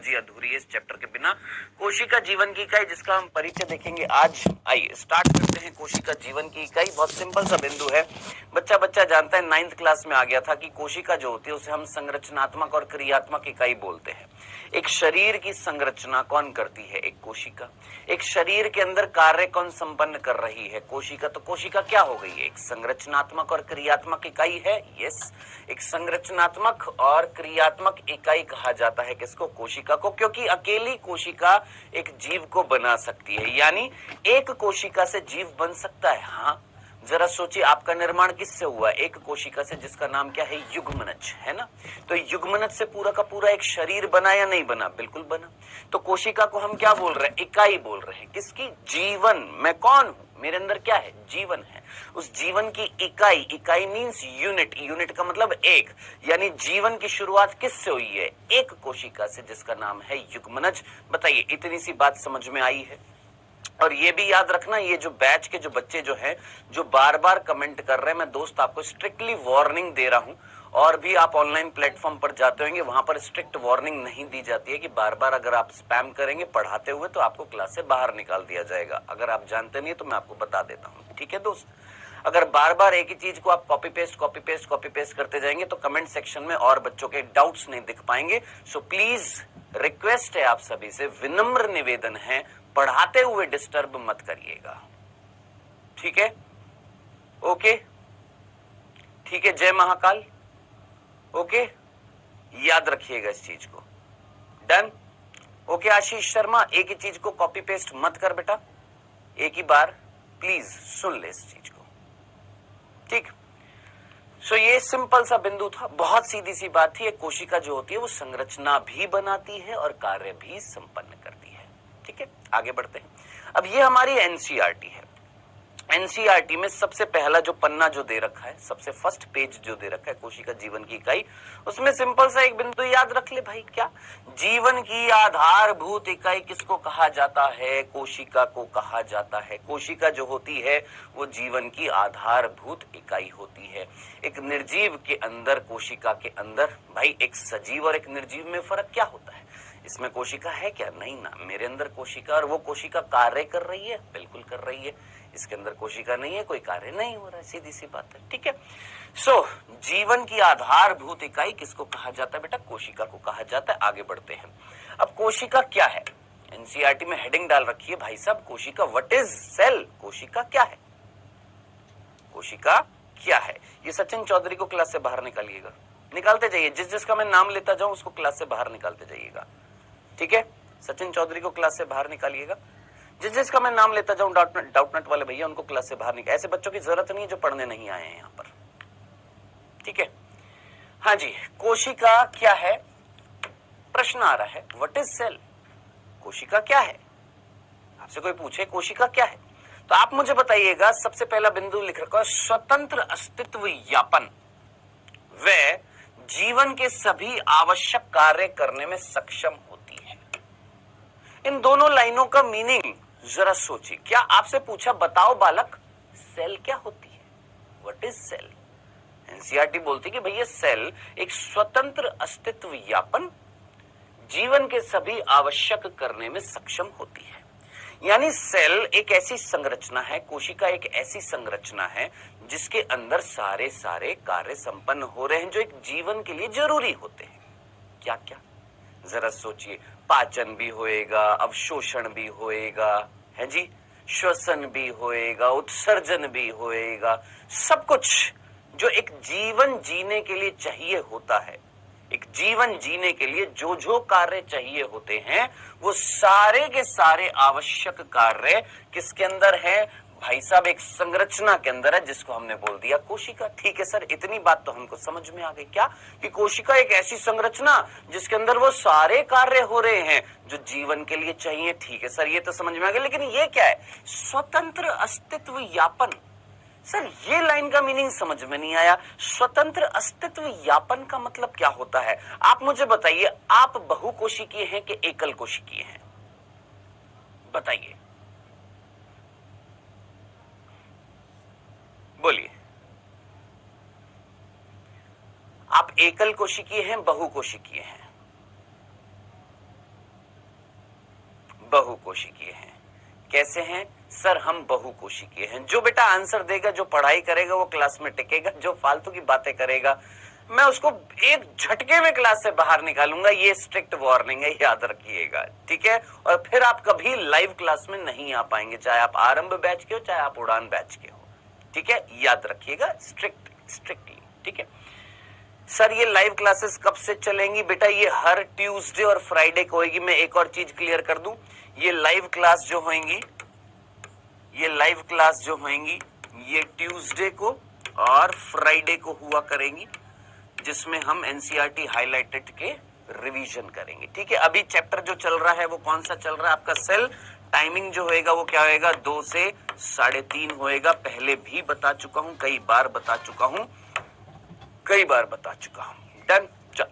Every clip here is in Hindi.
बायोलॉजी अधूरी है इस चैप्टर के बिना। कोशिका जीवन की इकाई जिसका हम परिचय देखेंगे आज। आइए स्टार्ट करते हैं। कोशिका जीवन की इकाई बहुत सिंपल सा बिंदु है, बच्चा जानता है, 9th क्लास में आ गया था कि कोशिका जो होती है उसे हम संरचनात्मक और क्रियात्मक इकाई बोलते हैं। एक शरीर की संरचना कौन करती है? एक कोशिका। एक शरीर के अंदर कार्य कौन संपन्न कर रही है? कोशिका। तो कोशिका क्या हो गई है? एक संरचनात्मक और क्रियात्मक इकाई है। यस, एक संरचनात्मक और क्रियात्मक इकाई कहा जाता है किसको? कोशिका को, क्योंकि अकेली कोशिका एक जीव को बना सकती है। यानी एक कोशिका से जीव बन सकता है। हाँ, जरा सोचिए, आपका निर्माण किससे हुआ? एक कोशिका से, जिसका नाम क्या है? युग्मनज, है ना। तो युग्मनज से पूरा का पूरा एक शरीर बना या नहीं बना? बिल्कुल बना। तो कोशिका को हम क्या बोल रहे हैं? इकाई बोल रहे हैं। किसकी? जीवन। मैं कौन हूं? मेरे अंदर क्या है? जीवन है। उस जीवन की इकाई, इकाई मीन्स यूनिट, यूनिट का मतलब एक, यानी जीवन की शुरुआत किससे हुई है? एक कोशिका से, जिसका नाम है युग्मनज। बताइए, इतनी सी बात समझ में आई है? और ये भी याद रखना, ये जो बैच के जो बच्चे जो हैं, जो बार बार कमेंट कर रहे हैं, मैं दोस्त आपको स्ट्रिक्टली वार्निंग दे रहा हूं। और भी आप ऑनलाइन प्लेटफॉर्म पर जाते होंगे, वहां पर स्ट्रिक्ट वार्निंग नहीं दी जाती है कि बार बार अगर आप स्पैम करेंगे पढ़ाते हुए तो आपको क्लास से बाहर निकाल दिया जाएगा। अगर आप जानते नहीं तो मैं आपको बता देता हूँ, ठीक है दोस्त। अगर बार बार एक ही चीज को आप कॉपी पेस्ट करते जाएंगे तो कमेंट सेक्शन में और बच्चों के डाउट्स नहीं दिख पाएंगे। सो प्लीज रिक्वेस्ट है आप सभी से, विनम्र निवेदन है, पढ़ाते हुए डिस्टर्ब मत करिएगा, ठीक है? ओके, ठीक है। जय महाकाल। ओके, याद रखिएगा इस चीज को। डन। ओके आशीष शर्मा, एक ही चीज को कॉपी पेस्ट मत कर बेटा, एक ही बार प्लीज सुन ले इस चीज को, ठीक। सो ये सिंपल सा बिंदु था, बहुत सीधी सी बात थी। एक कोशिका जो होती है वो संरचना भी बनाती है और कार्य भी संपन्न करती है, ठीक है। आगे बढ़ते हैं। अब ये हमारी एनसीईआरटी है। एनसीईआरटी में सबसे पहला जो पन्ना जो दे रखा है, सबसे फर्स्ट पेज जो दे रखा है कोशिका जीवन की इकाई, उसमें सिंपल सा एक बिंदु याद रख ले भाई, क्या? जीवन की आधारभूत इकाई किसको कहा जाता है? कोशिका को कहा जाता है। कोशिका जो होती है वो जीवन की आधारभूत इकाई होती है। एक निर्जीव के अंदर, कोशिका के अंदर, भाई एक सजीव और एक निर्जीव में फर्क क्या होता है? इसमें कोशिका है क्या? नहीं ना। मेरे अंदर कोशिका और वो कोशिका कार्य कर रही है? बिल्कुल कर रही है। इसके अंदर कोशिका नहीं है, कोई कार्य नहीं हो रहा है, सीधी सी बात है, ठीक है। सो जीवन की आधारभूत इकाई किसको कहा जाता है बेटा? कोशिका को कहा जाता है। आगे बढ़ते हैं। अब कोशिका क्या है? एनसीईआरटी में हेडिंग डाल रखी है भाई साहब, कोशिका। What is cell? कोशिका क्या है? कोशिका क्या है? ये सचिन चौधरी को क्लास से बाहर निकालिएगा, निकालते जाइए। जिसका मैं नाम लेता जाऊं उसको क्लास से बाहर निकालते जाइएगा, ठीक है। सचिन चौधरी को क्लास से बाहर निकालिएगा। जिसका मैं नाम लेता जाऊं, डाउटनट वाले भैया, उनको क्लास से बाहर निकाल। ऐसे बच्चों की जरूरत नहीं है जो पढ़ने नहीं आए हैं यहाँ पर, ठीक है। हाँ जी, कोशिका क्या है? प्रश्न आ रहा है, व्हाट इज सेल? कोशिका क्या है? आपसे कोई पूछे कोशिका क्या है तो आप मुझे बताइएगा। सबसे पहला बिंदु लिख रखा है, स्वतंत्र अस्तित्व यापन व जीवन के सभी आवश्यक कार्य करने में सक्षम होती है। इन दोनों लाइनों का मीनिंग जरा सोचिए। क्या आपसे पूछा, बताओ बालक सेल क्या होती है? What is cell? एनसीईआरटी बोलती कि भैया सेल एक स्वतंत्र अस्तित्व यापन, जीवन के सभी आवश्यक करने में सक्षम होती है। यानी सेल एक ऐसी संरचना है, कोशिका एक ऐसी संरचना है जिसके अंदर सारे कार्य संपन्न हो रहे हैं जो एक जीवन के लिए जरूरी होते हैं। क्या क्या? जरा सोचिए। पाचन भी होएगा, अवशोषण भी होएगा, है जी, श्वसन भी होएगा, उत्सर्जन भी होएगा, सब कुछ जो एक जीवन जीने के लिए चाहिए होता है। एक जीवन जीने के लिए जो जो कार्य चाहिए होते हैं वो सारे के सारे आवश्यक कार्य किसके अंदर है भाई साहब? एक संरचना के अंदर है, जिसको हमने बोल दिया कोशिका। ठीक है सर, इतनी बात तो हमको समझ में आ गई। क्या? कि कोशिका एक ऐसी संरचना जिसके अंदर वो सारे कार्य हो रहे हैं जो जीवन के लिए चाहिए। ठीक है सर, ये तो समझ में आ गया, लेकिन ये क्या है? स्वतंत्र अस्तित्व यापन। सर ये लाइन का मीनिंग समझ में नहीं आया। स्वतंत्र अस्तित्व यापन का मतलब क्या होता है? आप मुझे बताइए, आप बहुकोशिकीय हैं कि एकल कोशिकीय हैं? बताइए, बोलिए। आप एकल कोशिकीय हैं, बहुकोशिकीय हैं? बहुकोशिकीय हैं। कैसे हैं सर? हम बहुकोशिकीय हैं। जो बेटा आंसर देगा, जो पढ़ाई करेगा वो क्लास में टिकेगा, जो फालतू की बातें करेगा मैं उसको एक झटके में क्लास से बाहर निकालूंगा। ये स्ट्रिक्ट वार्निंग है, याद रखिएगा, ठीक है? और फिर आप कभी लाइव क्लास में नहीं आ पाएंगे, चाहे आप आरंभ बैच के हो चाहे आप उड़ान बैच के हो, ठीक है? याद रखिएगा स्ट्रिक्टली, ठीक है? सर ये लाइव क्लासेस कब से चलेंगी? बेटा ये हर ट्यूसडे और फ्राइडे को होगी। मैं एक और चीज क्लियर कर दूं, ये लाइव क्लास जो होंगी, ये ट्यूसडे को और फ्राइडे को हुआ करेंगी, जिसमें हम एनसीईआरटी हाइलाइटेड के रिवीजन करेंगे, ठीक है? अभी चैप्टर जो चल रहा है वो कौन सा चल रहा है आपका? सेल। टाइमिंग जो होएगा वो क्या होएगा? 2 से 3:30 होएगा। पहले भी बता चुका हूं, कई बार बता चुका हूं। डन। चल,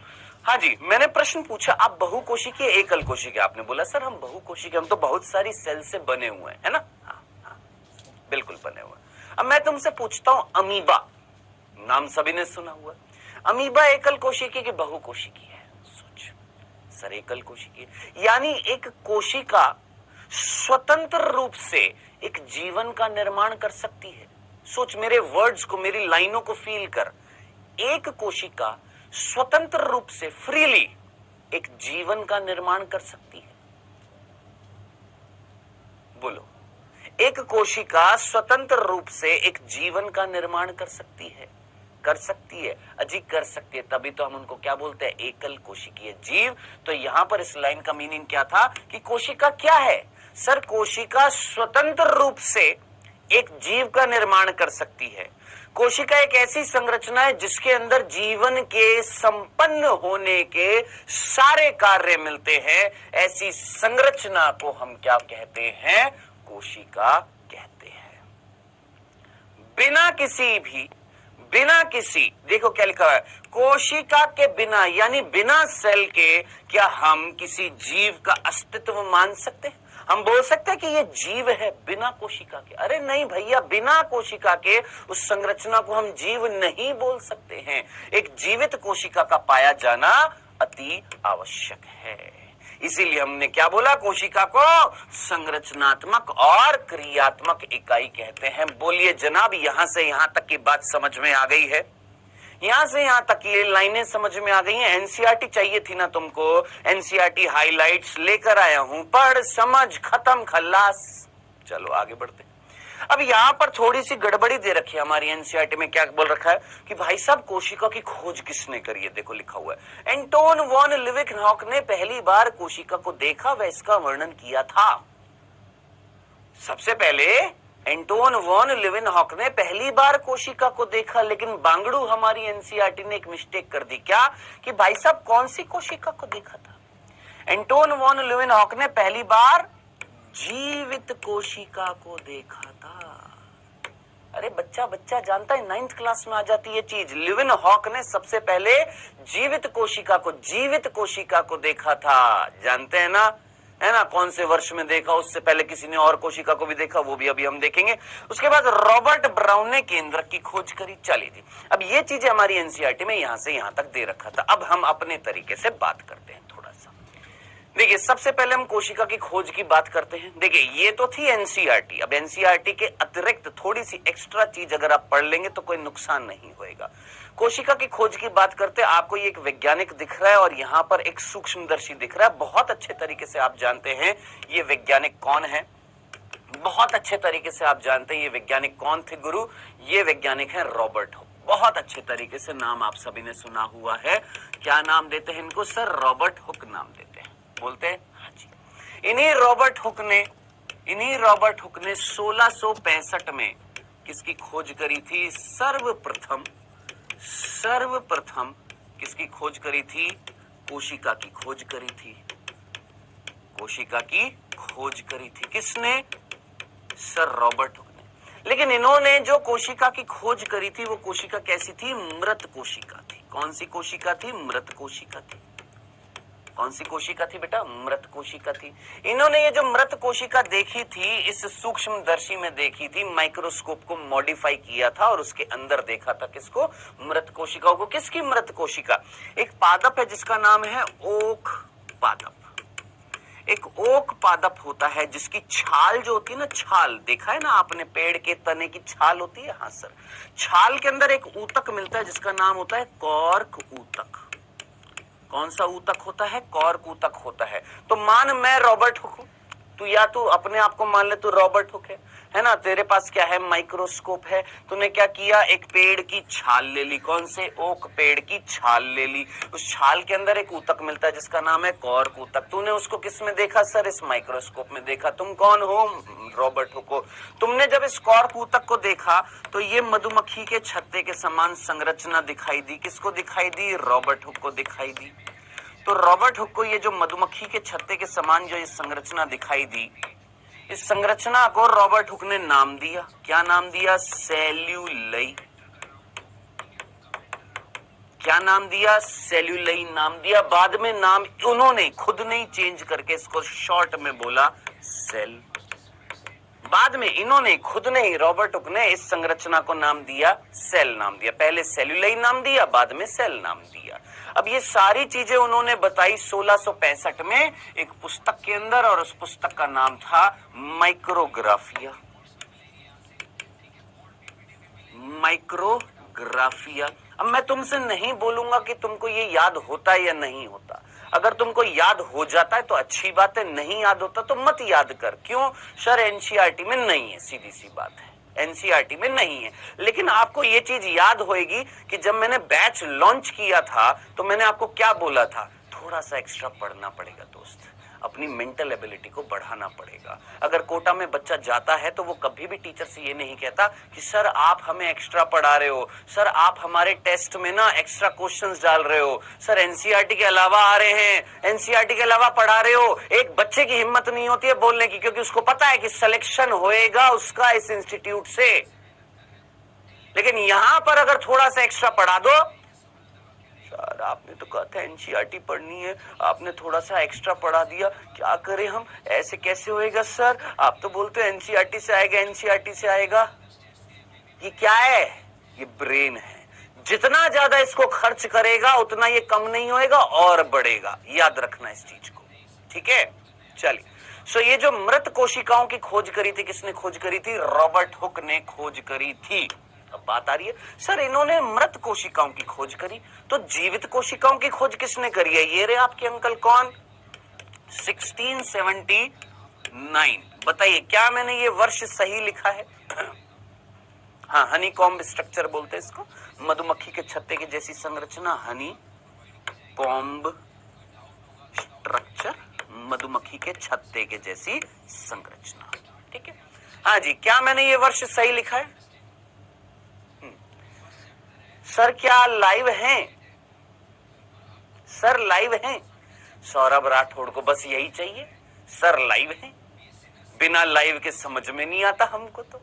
हाँ जी, मैंने प्रश्न पूछा आप बहुकोशिकीय एकल कोशिकीय, आपने बोला सर हम बहुकोशिकीय, हम तो बहुत सारी सेल से बने हुए हैं, है ना? हाँ, बिल्कुल बने हुए हैं। अब मैं तुमसे पूछता हूं, अमीबा नाम सभी ने सुना हुआ, अमीबा एकल कोशिकीय की बहुकोशिकीय है? सोच सर, एकल कोशिकीय यानी एक कोशिका स्वतंत्र रूप से एक जीवन का निर्माण कर सकती है। सोच, मेरे वर्ड्स को, मेरी लाइनों को फील कर। एक कोशिका स्वतंत्र रूप से फ्रीली एक जीवन का निर्माण कर सकती है। बोलो, एक कोशिका स्वतंत्र रूप से एक जीवन का निर्माण कर सकती है? कर सकती है अजी, कर सकती है, तभी तो हम उनको क्या बोलते हैं? एकल कोशिकीय जीव। तो यहां पर इस लाइन का मीनिंग क्या था कि कोशिका क्या है? सर कोशिका स्वतंत्र रूप से एक जीव का निर्माण कर सकती है। कोशिका एक ऐसी संरचना है जिसके अंदर जीवन के संपन्न होने के सारे कार्य मिलते हैं। ऐसी संरचना को हम क्या कहते हैं? कोशिका कहते हैं। बिना किसी देखो क्या लिखा है, कोशिका के बिना, यानी बिना सेल के क्या हम किसी जीव का अस्तित्व मान सकते हैं? हम बोल सकते हैं कि ये जीव है बिना कोशिका के? अरे नहीं भैया, बिना कोशिका के उस संरचना को हम जीव नहीं बोल सकते हैं। एक जीवित कोशिका का पाया जाना अति आवश्यक है। इसीलिए हमने क्या बोला? कोशिका को संरचनात्मक और क्रियात्मक इकाई कहते हैं। बोलिए जनाब, यहां से यहां तक की बात समझ में आ गई है? यहां से यहां तक ये लाइनें समझ में आ गई हैं? एनसीईआरटी चाहिए थी ना तुमको? एनसीईआरटी हाइलाइट्स लेकर आया हूं, पढ़ समझ खत्म खल्लास। चलो आगे बढ़ते। अब यहां पर थोड़ी सी गड़बड़ी दे रखी है हमारी एनसीईआरटी में। क्या बोल रखा है कि भाई साहब कोशिका की खोज किसने करी है? देखो लिखा हुआ है, एंटोन वॉन लिविनहॉक ने पहली बार कोशिका को देखा व इसका वर्णन किया था। सबसे पहले एंटोन वॉन लिविनहॉक ने पहली बार कोशिका को देखा, लेकिन बांगड़ू हमारी एनसीईआरटी ने एक मिस्टेक कर दी। क्या कि भाई साहब कौन सी कोशिका को देखा था? एंटोन वॉन लिविनहॉक ने पहली बार जीवित कोशिका को देखा था। अरे बच्चा जानता है, 9th क्लास में आ जाती है चीज। लिविनहॉक ने सबसे पहले जीवित कोशिका को देखा था। जानते हैं ना, है ना? कौन से वर्ष में देखा? उससे पहले किसी ने और कोशिका को भी देखा, वो भी अभी हम देखेंगे। उसके बाद रॉबर्ट ब्राउन ने केंद्रक की खोज करी। चली थी। अब ये चीजें हमारी एनसीईआरटी में यहां से यहां तक दे रखा था। अब हम अपने तरीके से बात करते हैं थोड़ा सा। देखिए, सबसे पहले हम कोशिका की खोज की बात करते हैं। देखिए, ये तो थी एनसीईआरटी। अब एनसीईआरटी के अतिरिक्त थोड़ी सी एक्स्ट्रा चीज अगर आप पढ़ लेंगे तो कोई नुकसान नहीं होएगा। कोशिका की खोज की बात करते हैं। आपको ये एक वैज्ञानिक दिख रहा है और यहाँ पर एक सूक्ष्मदर्शी दिख रहा है। बहुत अच्छे तरीके से आप जानते हैं ये वैज्ञानिक कौन है। बहुत अच्छे तरीके से आप जानते हैं ये वैज्ञानिक कौन थे गुरु? ये वैज्ञानिक है रॉबर्ट हुक। बहुत अच्छे तरीके से नाम आप सभी ने सुना हुआ है। क्या नाम देते हैं इनको? सर रॉबर्ट हुक नाम देते हैं। बोलते हैं हाँ जी। इन्हीं रॉबर्ट हुक ने 1665 में किसकी खोज करी थी? सर्वप्रथम किसकी खोज करी थी? कोशिका की खोज करी थी। कोशिका की खोज करी थी किसने? सर रॉबर्ट हुक ने। लेकिन इन्होंने जो कोशिका की खोज करी थी वो कोशिका कैसी थी? मृत कोशिका थी। कौन सी कोशिका थी? मृत कोशिका थी। कौन सी कोशिका थी बेटा? मृत कोशिका थी। इन्होंने ये जो मृत कोशिका देखी थी, इस सूक्ष्मदर्शी में देखी थी, माइक्रोस्कोप को मॉडिफाई किया था और उसके अंदर देखा था किसको? मृत कोशिकाओं को। किसकी मृत कोशिका? एक पादप है जिसका नाम है ओक पादप। एक एक ओक पादप होता है जिसकी छाल जो होती है ना, छाल देखा है ना आपने, पेड़ के तने की छाल होती है। हाँ सर, छाल के अंदर एक ऊतक मिलता है जिसका नाम होता है कॉर्क ऊतक। कौन सा ऊतक होता है? कॉर्क ऊतक होता है। तो मान मैं रॉबर्ट हुक हूं, तू या तू अपने आप को मान ले तू रॉबर्ट हुक है ना, तेरे पास क्या है? माइक्रोस्कोप है। तूने क्या किया? एक पेड़ की छाल ले ली। कौन से? ओक पेड़ की छाल ले ली। उस छाल के अंदर एक ऊतक मिलता है जिसका नाम है कॉर्क ऊतक। तूने उसको किस में देखा? सर इस माइक्रोस्कोप में देखा। तुम कौन हो? रॉबर्ट हुक हो। तुमने जब इस कॉर्क ऊतक को देखा तो ये मधुमक्खी के छत्ते के समान संरचना दिखाई दी। किसको दिखाई दी? रॉबर्ट हुक को दिखाई दी। तो रॉबर्ट हुक को ये जो मधुमक्खी के छत्ते के समान जो ये संरचना दिखाई दी, इस संरचना को रॉबर्ट हुक ने नाम दिया। क्या नाम दिया? सेल्यूलई। क्या नाम दिया? सेल्यूलई नाम दिया। बाद में नाम उन्होंने खुद नहीं चेंज करके इसको शॉर्ट में बोला सेल। बाद में इन्होंने खुद ने ही, रॉबर्ट हुक ने इस संरचना को नाम दिया सेल नाम दिया। पहले सेल्यूलई नाम दिया, बाद में सेल नाम दिया। अब ये सारी चीजें उन्होंने बताई 1665 में एक पुस्तक के अंदर, और उस पुस्तक का नाम था माइक्रोग्राफिया। माइक्रोग्राफिया। अब मैं तुमसे नहीं बोलूंगा कि तुमको ये याद होता है या नहीं होता। अगर तुमको याद हो जाता है तो अच्छी बात है, नहीं याद होता तो मत याद कर। क्यों? सर एनसीईआरटी में नहीं है, सीधी सी बात है, एनसीईआरटी में नहीं है। लेकिन आपको ये चीज याद होएगी कि जब मैंने बैच लॉन्च किया था तो मैंने आपको क्या बोला था? थोड़ा सा एक्स्ट्रा पढ़ना पड़ेगा दोस्त, अपनी मेंटल एबिलिटी को बढ़ाना पड़ेगा। अगर कोटा में बच्चा जाता है तो वो कभी भी टीचर से ये नहीं कहता कि सर आप हमें एक्स्ट्रा पढ़ा रहे हो, सर आप हमारे टेस्ट में ना एक्स्ट्रा क्वेश्चंस डाल रहे हो, सर एनसीईआरटी के अलावा आ रहे हैं, एनसीईआरटी के अलावा पढ़ा रहे हो। एक बच्चे की हिम्मत नहीं होती है बोलने की, क्योंकि उसको पता है कि सिलेक्शन होएगा उसका इस इंस्टीट्यूट से। लेकिन यहां पर अगर थोड़ा सा एक्स्ट्रा पढ़ा दो, सर आपने तो कहा था एनसीईआरटी पढ़नी है, आपने थोड़ा सा एक्स्ट्रा पढ़ा दिया, क्या करें हम? ऐसे कैसे होएगा सर? आप तो बोलते हो एनसीईआरटी से आएगा, एनसीईआरटी से आएगा। ये क्या है? ये ब्रेन है। जितना ज्यादा इसको खर्च करेगा उतना ये कम नहीं होएगा और बढ़ेगा। याद रखना इस चीज को, ठीक है? चलिए, सो ये जो मृत कोशिकाओं की खोज करी थी, किसने खोज करी थी? रॉबर्ट हुक ने खोज करी थी। अब बात आ रही है, सर इन्होंने मृत कोशिकाओं की खोज करी, तो जीवित कोशिकाओं की खोज किसने करी है? ये रे आपके अंकल। कौन? 1679। बताइए क्या मैंने ये वर्ष सही लिखा है? हाँ, हनी कॉम्ब स्ट्रक्चर बोलते हैं इसको, मधुमक्खी के छत्ते की जैसी संरचना, हनी कॉम्ब स्ट्रक्चर, मधुमक्खी के छत्ते के जैसी संरचना। ठीक है, हाँ जी, क्या मैंने ये वर्ष सही लिखा है? सर क्या लाइव हैं? सर लाइव हैं? सौरभ राठौड़ को बस यही चाहिए, सर लाइव हैं। बिना लाइव के समझ में नहीं आता हमको तो।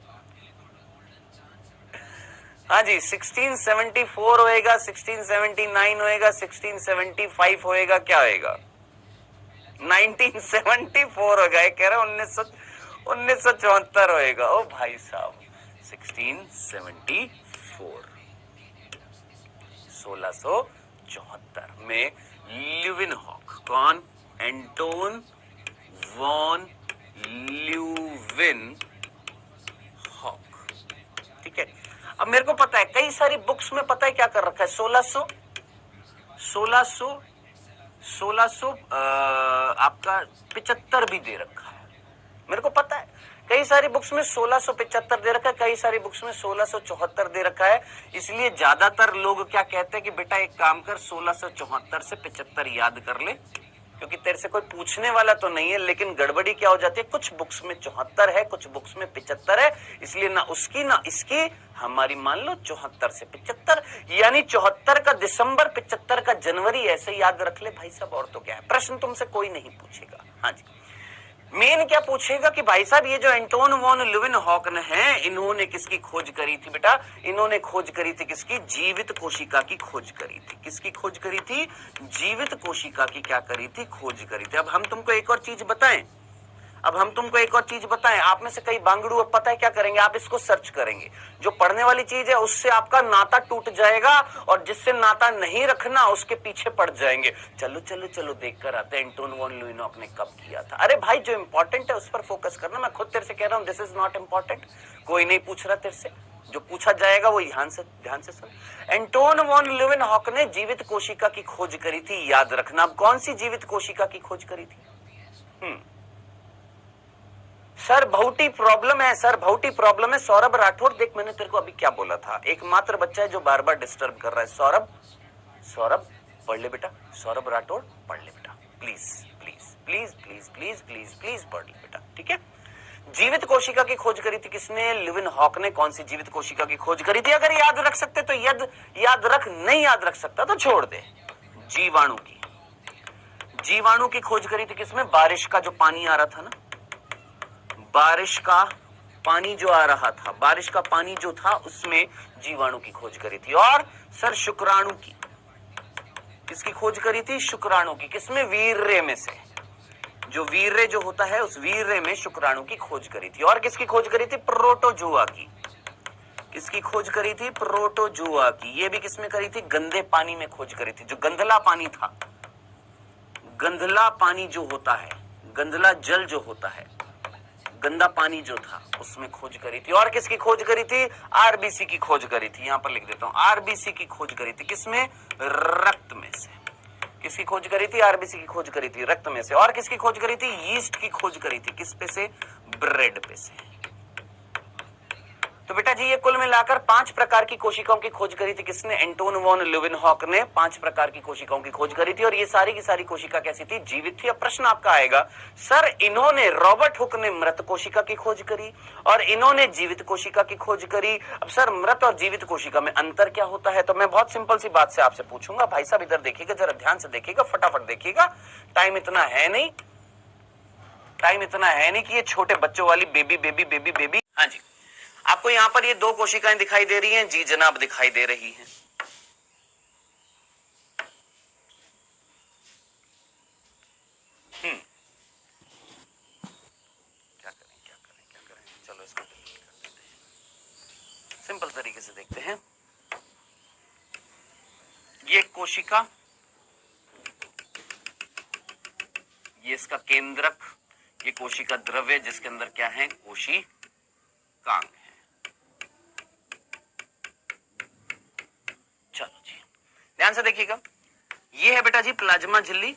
हाँ जी, 1674 होएगा, 1679 होएगा, 1675 होएगा, क्या होएगा? 1974 होगा। ये कह रहा 1974 होएगा। ओ भाई साहब, 1674, 1674 में ल्यूविनहॉक, कौन? Anton van Leeuwenhoek. ठीक है, अब मेरे को पता है कई सारी बुक्स में पता है क्या कर रखा है, 1600 आपका 75 भी दे रखा है। मेरे को पता है कई सारी बुक्स में 1675 दे रखा है, कई सारी बुक्स में 1674 दे रखा है। इसलिए ज्यादातर लोग क्या कहते हैं कि बेटा एक काम कर, 1674 से 75 याद कर ले, क्योंकि तेरे से कोई पूछने वाला तो नहीं है। लेकिन गड़बड़ी क्या हो जाती है, कुछ बुक्स में 74 है, कुछ बुक्स में 75 है, इसलिए ना उसकी ना इसकी हमारी मान लो 74 से 75, यानी 74 का दिसंबर, 75 का जनवरी, ऐसे याद रख ले भाई साहब। और तो क्या है, प्रश्न तुमसे कोई नहीं पूछेगा। हाँ जी, मेन क्या पूछेगा कि भाई साहब ये जो एंटोन वॉन ल्यूविनहॉक है, इन्होंने किसकी खोज करी थी? बेटा इन्होंने खोज करी थी किसकी? जीवित कोशिका की खोज करी थी। किसकी खोज करी थी? जीवित कोशिका की क्या करी थी? खोज करी थी। अब हम तुमको एक और चीज बताएं, अब हम तुमको एक और चीज बताएं, आप में से कई बांगड़ू अब पता है क्या करेंगे, आप इसको सर्च करेंगे, जो पढ़ने वाली चीज है उससे आपका नाता टूट जाएगा और जिससे नाता नहीं रखना उसके पीछे पड़ जाएंगे। चलो चलो चलो देख कर आते हैं एंटोन वॉन लुइनॉक ने कब किया था। अरे भाई जो इंपॉर्टेंट है उस पर फोकस करना। मैं खुद तेरे से कह रहा हूं दिस इज नॉट इंपॉर्टेंट, कोई नहीं पूछ रहा तेरे से, जो पूछा जाएगा वो ध्यान से सुन। एंटोन वॉन ल्यूवेनहॉक ने जीवित कोशिका की खोज करी थी, याद रखना। अब कौन सी जीवित कोशिका की खोज करी थी? सर बहुटी प्रॉब्लम है, सर बहुटी प्रॉब्लम है। सौरभ राठौर, देख मैंने तेरे को अभी क्या बोला था, एकमात्र बच्चा है जो बार बार डिस्टर्ब कर रहा है। सौरभ, सौरभ पढ़ ले बेटा, सौरभ राठौर पढ़ ले बेटा, please please please please please please please पढ़ ले बेटा, ठीक है। जीवित कोशिका की खोज करी थी किसने? ल्यूवेनहॉक ने। कौन सी जीवित कोशिका की खोज करी थी? अगर याद रख सकते तो याद रख, नहीं याद रख सकता तो छोड़ दे। जीवाणु की, जीवाणु की खोज करी थी किसमें? बारिश का जो पानी आ रहा था ना, बारिश का पानी जो आ रहा था, बारिश का पानी जो था उसमें जीवाणु की खोज करी थी। और सर शुक्राणु की, किसकी खोज करी थी? शुक्राणु की। किसमें? वीर्य में से, जो वीर्य जो होता है उस वीर्य में शुक्राणु की खोज करी थी। और किसकी खोज करी थी? प्रोटोजुआ की। किसकी खोज करी थी? प्रोटोजुआ की। ये भी किसमें करी थी? गंदे पानी में खोज करी थी। जो गंदला पानी था, गंदला पानी जो होता है, गंदला जल जो होता है, गंदा पानी जो था उसमें खोज करी थी। और किसकी खोज करी थी? आरबीसी की खोज करी थी। यहां पर लिख देता हूं, आरबीसी की खोज करी थी। किसमें? रक्त में से। किसकी खोज करी थी? आरबीसी की खोज करी थी, रक्त में से। और किसकी खोज करी थी? यीस्ट की खोज करी थी। किस पे से? ब्रेड पे से। तो बेटा जी ये कुल मिलाकर 5 प्रकार की कोशिकाओं की खोज करी थी किसने? एंटोन वॉन ल्यूवेनहॉक ने 5 प्रकार की कोशिकाओं की खोज करी थी। और ये सारी की सारी कोशिका कैसी थी? जीवित थी। अब प्रश्न आपका आएगा, सर इन्होंने, रॉबर्ट हुक ने मृत कोशिका की खोज करी और इन्होंने जीवित कोशिका की खोज करी। अब सर मृत और जीवित कोशिका में अंतर क्या होता है? तो मैं बहुत सिंपल सी बात से आपसे पूछूंगा। भाई साहब इधर देखिएगा, जरा ध्यान से देखिएगा, फटाफट देखिएगा, टाइम इतना है नहीं, टाइम इतना है नहीं कि ये छोटे बच्चों वाली बेबी बेबी बेबी बेबी। हाँ जी, आपको यहां पर ये 2 कोशिकाएं दिखाई दे रही हैं? जी जनाब दिखाई दे रही हैं। क्या करें क्या करें क्या करें, चलो इसको डिलीट कर देते हैं, सिंपल तरीके से देखते हैं। ये कोशिका, ये इसका केंद्रक, ये कोशिका द्रव्य जिसके अंदर क्या है? कोशिकांग है। चलो जी ध्यान से देखिएगा, ये है बेटा जी प्लाज्मा झिल्ली।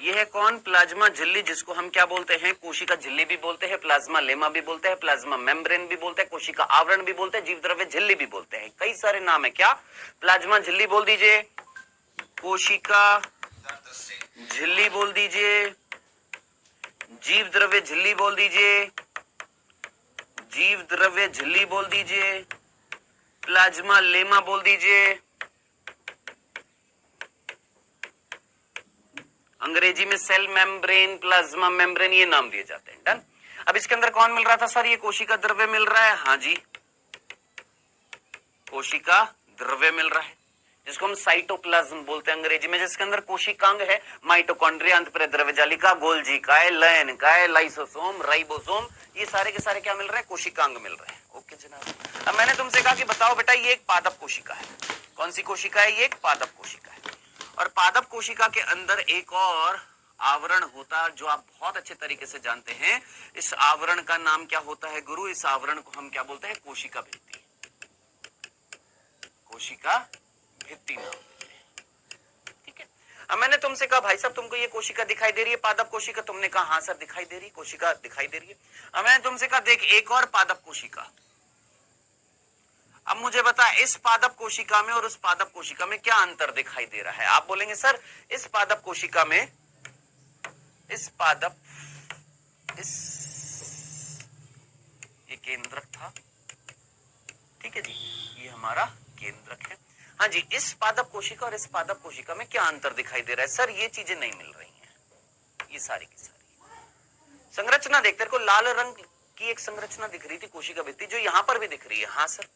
ये है कौन? प्लाज्मा झिल्ली, जिसको हम क्या बोलते हैं? कोशिका झिल्ली भी बोलते हैं, प्लाज्मा लेमा भी बोलते हैं, प्लाज्मा मेम्ब्रेन भी बोलते हैं, कोशिका आवरण भी बोलते हैं, जीव द्रव्य झिल्ली भी बोलते हैं, कई सारे नाम है। क्या? प्लाज्मा झिल्ली बोल दीजिए, कोशिका झिल्ली बोल दीजिए, जीव द्रव्य झिल्ली बोल दीजिए, जीव द्रव्य झिल्ली बोल दीजिए, प्लाज्मा लेमा बोल दीजिए, अंग्रेजी में सेल मेम्ब्रेन, प्लाज्मा मेम्ब्रेन, ये नाम दिए जाते हैं। डन। अब इसके अंदर कौन मिल रहा था? सर ये कोशिका द्रव्य मिल रहा है। हाँ जी, कोशिका द्रव्य मिल रहा है, जिसको हम साइटोप्लाज्म बोलते हैं अंग्रेजी में, जिसके अंदर कोशिकांग है, माइटोकॉन्ड्रिया, अंतःप्रेरक द्रव्य जालिका, गोल्जी काय, लयन काय, लाइसोसोम, राइबोसोम, ये सारे के सारे क्या मिल रहे हैं? कोशिकांग मिल रहे हैं। ओके जनाब। अब मैंने तुमसे कहा कि बताओ बेटा ये एक पादप कोशिका है। कौन सी कोशिका है? ये एक पादप कोशिका है। और पादप कोशिका के अंदर एक और आवरण होता है जो आप बहुत अच्छे तरीके से जानते हैं। इस आवरण का नाम क्या होता है गुरु? इस आवरण को हम क्या बोलते हैं? कोशिका भित्ति। कोशिका भित्ति नाम देते हैं, ठीक है। अब मैंने तुमसे कहा भाई साहब तुमको ये कोशिका दिखाई दे रही है, पादप कोशिका? तुमने कहा हाँ सर दिखाई दे रही है, कोशिका दिखाई दे रही है। अब मैंने तुमसे कहा देख एक और पादप कोशिका। अब मुझे बता इस पादप कोशिका में और उस पादप कोशिका में क्या अंतर दिखाई दे रहा है? आप बोलेंगे सर इस पादप कोशिका में, इस पादप, ये केंद्रक था, ठीक है जी, ये हमारा केंद्रक है। हाँ जी, इस पादप कोशिका और इस पादप कोशिका में क्या अंतर दिखाई दे रहा है? सर ये चीजें नहीं मिल रही हैं, ये सारी की सारी संरचना देख, तेरे को लाल रंग की एक संरचना दिख रही थी कोशिका भित्ति, जो यहां पर भी दिख रही है। हाँ सर,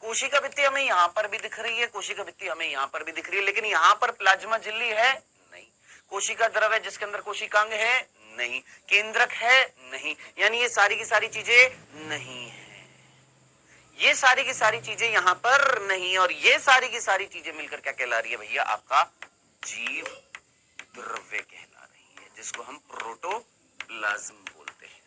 कोशिका भित्ति हमें यहां पर भी दिख रही है, कोशिका भित्ति हमें यहां पर भी दिख रही है, लेकिन यहां पर प्लाज्मा झिल्ली है नहीं। कोशिका द्रव्य जिसके अंदर कोशिकांग है नहीं, केंद्रक है नहीं, यानी ये सारी की सारी चीजें नहीं है, ये सारी की सारी चीजें यहां पर नहीं, और ये सारी की सारी चीजें मिलकर क्या कहला रही है भैया, आपका जीव द्रव्य कहला रही है, जिसको हम प्रोटोप्लाज्म बोलते हैं।